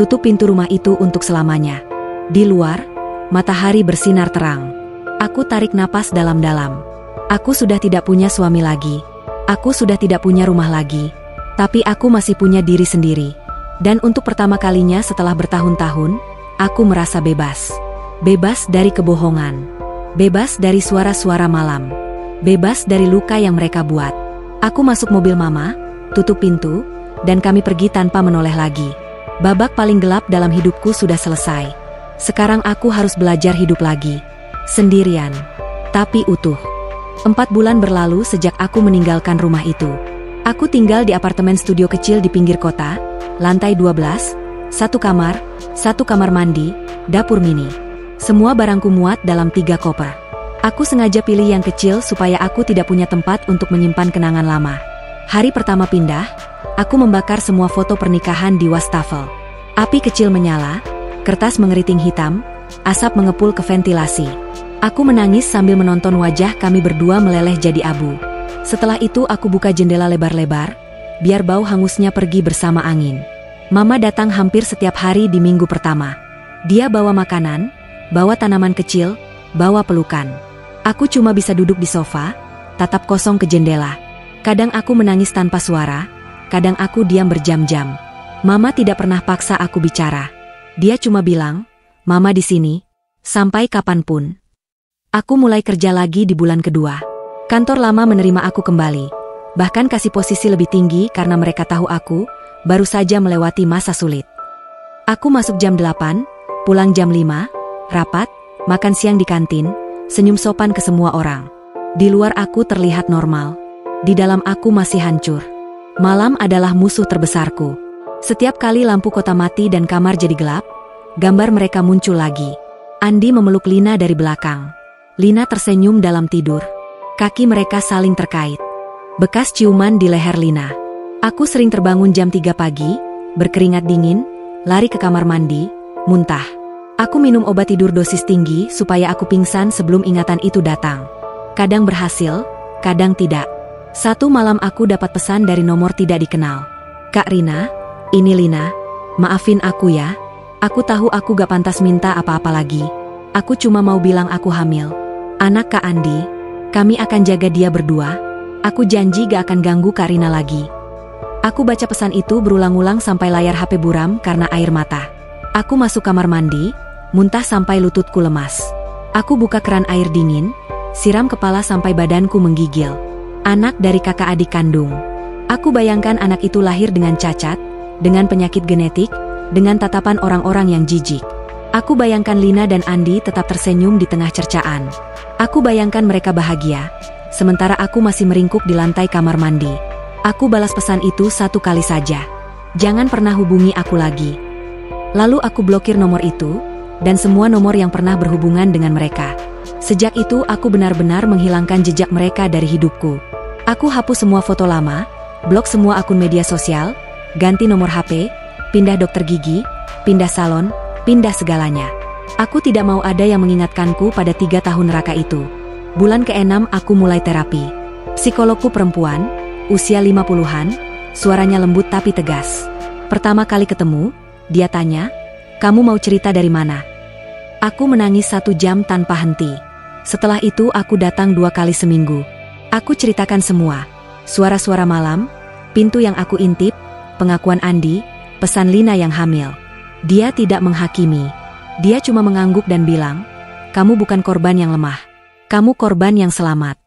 A: tutup pintu rumah itu untuk selamanya. Di luar, matahari bersinar terang. Aku tarik napas dalam-dalam. Aku sudah tidak punya suami lagi. Aku sudah tidak punya rumah lagi. Tapi aku masih punya diri sendiri. Dan untuk pertama kalinya setelah bertahun-tahun, aku merasa bebas. Bebas dari kebohongan. Bebas dari suara-suara malam. Bebas dari luka yang mereka buat. Aku masuk mobil mama, tutup pintu, dan kami pergi tanpa menoleh lagi. Babak paling gelap dalam hidupku sudah selesai. Sekarang aku harus belajar hidup lagi. Sendirian. Tapi utuh. 4 bulan berlalu sejak aku meninggalkan rumah itu. Aku tinggal di apartemen studio kecil di pinggir kota, lantai 12, 1 kamar, 1 kamar mandi, dapur mini. Semua barangku muat dalam 3 koper. Aku sengaja pilih yang kecil supaya aku tidak punya tempat untuk menyimpan kenangan lama. Hari pertama pindah, aku membakar semua foto pernikahan di wastafel. Api kecil menyala, kertas mengeriting hitam, asap mengepul ke ventilasi. Aku menangis sambil menonton wajah kami berdua meleleh jadi abu. Setelah itu aku buka jendela lebar-lebar, biar bau hangusnya pergi bersama angin. Mama datang hampir setiap hari di minggu pertama. Dia bawa makanan, bawa tanaman kecil, bawa pelukan. Aku cuma bisa duduk di sofa, tatap kosong ke jendela. Kadang aku menangis tanpa suara, kadang aku diam berjam-jam. Mama tidak pernah paksa aku bicara. Dia cuma bilang, Mama di sini, sampai kapanpun. Aku mulai kerja lagi di bulan kedua. Kantor lama menerima aku kembali. Bahkan kasih posisi lebih tinggi karena mereka tahu aku baru saja melewati masa sulit. Aku masuk jam 8, pulang jam 5, rapat, makan siang di kantin, senyum sopan ke semua orang. Di luar aku terlihat normal. Di dalam aku masih hancur. Malam adalah musuh terbesarku. Setiap kali lampu kota mati dan kamar jadi gelap, gambar mereka muncul lagi. Andi memeluk Lina dari belakang. Lina tersenyum dalam tidur. Kaki mereka saling terkait. Bekas ciuman di leher Lina. Aku sering terbangun jam 3 pagi, berkeringat dingin, lari ke kamar mandi, muntah. Aku minum obat tidur dosis tinggi supaya aku pingsan sebelum ingatan itu datang. Kadang berhasil, kadang tidak. Satu malam aku dapat pesan dari nomor tidak dikenal. Kak Rina, ini Lina. Maafin aku ya. Aku tahu aku gak pantas minta apa-apa lagi. Aku cuma mau bilang aku hamil. Anak Kak Andi. Kami akan jaga dia berdua. Aku janji gak akan ganggu Kak Rina lagi. Aku baca pesan itu berulang-ulang sampai layar HP buram karena air mata. Aku masuk kamar mandi, muntah sampai lututku lemas. Aku buka keran air dingin, siram kepala sampai badanku menggigil. Anak dari kakak adik kandung. Aku bayangkan anak itu lahir dengan cacat, dengan penyakit genetik, dengan tatapan orang-orang yang jijik. Aku bayangkan Lina dan Andi tetap tersenyum di tengah cercaan. Aku bayangkan mereka bahagia, sementara aku masih meringkuk di lantai kamar mandi. Aku balas pesan itu 1 kali saja. Jangan pernah hubungi aku lagi. Lalu aku blokir nomor itu, dan semua nomor yang pernah berhubungan dengan mereka. Sejak itu aku benar-benar menghilangkan jejak mereka dari hidupku. Aku hapus semua foto lama, blok semua akun media sosial, ganti nomor HP, pindah dokter gigi, pindah salon, pindah segalanya. Aku tidak mau ada yang mengingatkanku pada 3 tahun neraka itu. Bulan ke-6 aku mulai terapi. Psikologku perempuan, usia 50-an, suaranya lembut tapi tegas. Pertama kali ketemu, dia tanya, "Kamu mau cerita dari mana?" Aku menangis 1 jam tanpa henti. Setelah itu aku datang 2 kali seminggu. Aku ceritakan semua. Suara-suara malam, pintu yang aku intip, pengakuan Andi, pesan Lina yang hamil. Dia tidak menghakimi. Dia cuma mengangguk dan bilang, "Kamu bukan korban yang lemah. Kamu korban yang selamat."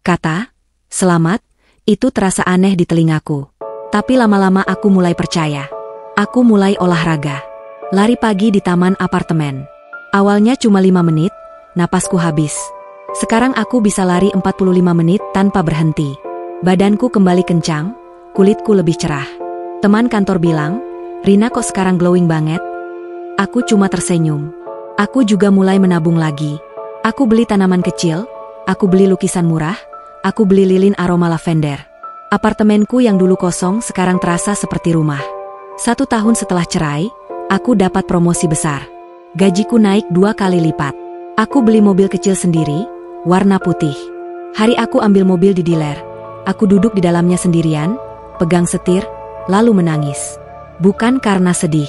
A: Kata, "selamat," itu terasa aneh di telingaku. Tapi lama-lama aku mulai percaya. Aku mulai olahraga. Lari pagi di taman apartemen. Awalnya cuma 5 menit, napasku habis. Sekarang aku bisa lari 45 menit tanpa berhenti. Badanku kembali kencang, kulitku lebih cerah. Teman kantor bilang, "Rina kok sekarang glowing banget?" Aku cuma tersenyum. Aku juga mulai menabung lagi. Aku beli tanaman kecil, aku beli lukisan murah, aku beli lilin aroma lavender. Apartemenku yang dulu kosong sekarang terasa seperti rumah. 1 tahun setelah cerai, aku dapat promosi besar. Gajiku naik 2 kali lipat. Aku beli mobil kecil sendiri, warna putih. Hari aku ambil mobil di dealer. Aku duduk di dalamnya sendirian, pegang setir, lalu menangis. Bukan karena sedih,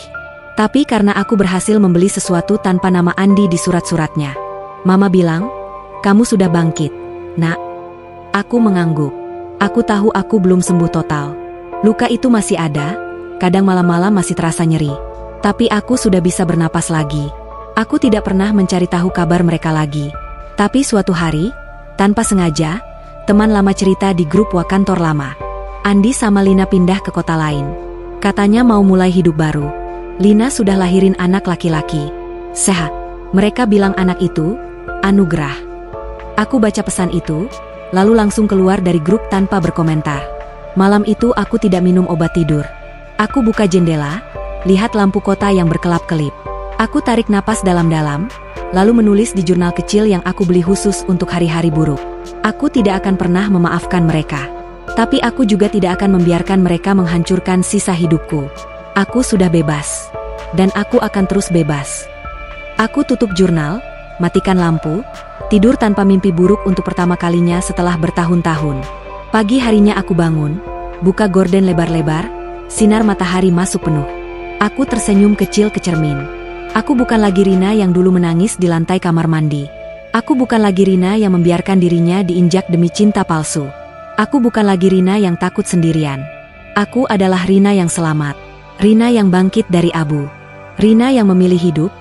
A: tapi karena aku berhasil membeli sesuatu tanpa nama Andi di surat-suratnya. Mama bilang, "Kamu sudah bangkit, Nak." Aku mengangguk. Aku tahu aku belum sembuh total. Luka itu masih ada, kadang malam-malam masih terasa nyeri. Tapi aku sudah bisa bernapas lagi. Aku tidak pernah mencari tahu kabar mereka lagi. Tapi suatu hari, tanpa sengaja, teman lama cerita di grup kantor lama. Andi sama Lina pindah ke kota lain. Katanya mau mulai hidup baru. Lina sudah lahirin anak laki-laki. Sehat. Mereka bilang anak itu, anugerah. Aku baca pesan itu, lalu langsung keluar dari grup tanpa berkomentar. Malam itu aku tidak minum obat tidur. Aku buka jendela, lihat lampu kota yang berkelap-kelip. Aku tarik napas dalam-dalam, lalu menulis di jurnal kecil yang aku beli khusus untuk hari-hari buruk. Aku tidak akan pernah memaafkan mereka. Tapi aku juga tidak akan membiarkan mereka menghancurkan sisa hidupku. Aku sudah bebas. Dan aku akan terus bebas. Aku tutup jurnal, matikan lampu, tidur tanpa mimpi buruk untuk pertama kalinya setelah bertahun-tahun. Pagi harinya aku bangun, buka gorden lebar-lebar, sinar matahari masuk penuh. Aku tersenyum kecil ke cermin. Aku bukan lagi Rina yang dulu menangis di lantai kamar mandi. Aku bukan lagi Rina yang membiarkan dirinya diinjak demi cinta palsu. Aku bukan lagi Rina yang takut sendirian. Aku adalah Rina yang selamat. Rina yang bangkit dari abu. Rina yang memilih hidup,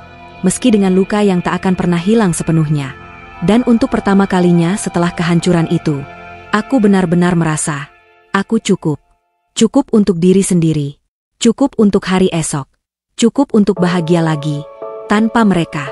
A: meski dengan luka yang tak akan pernah hilang sepenuhnya. Dan untuk pertama kalinya setelah kehancuran itu, aku benar-benar merasa, aku cukup. Cukup untuk diri sendiri. Cukup untuk hari esok. Cukup untuk bahagia lagi, tanpa mereka.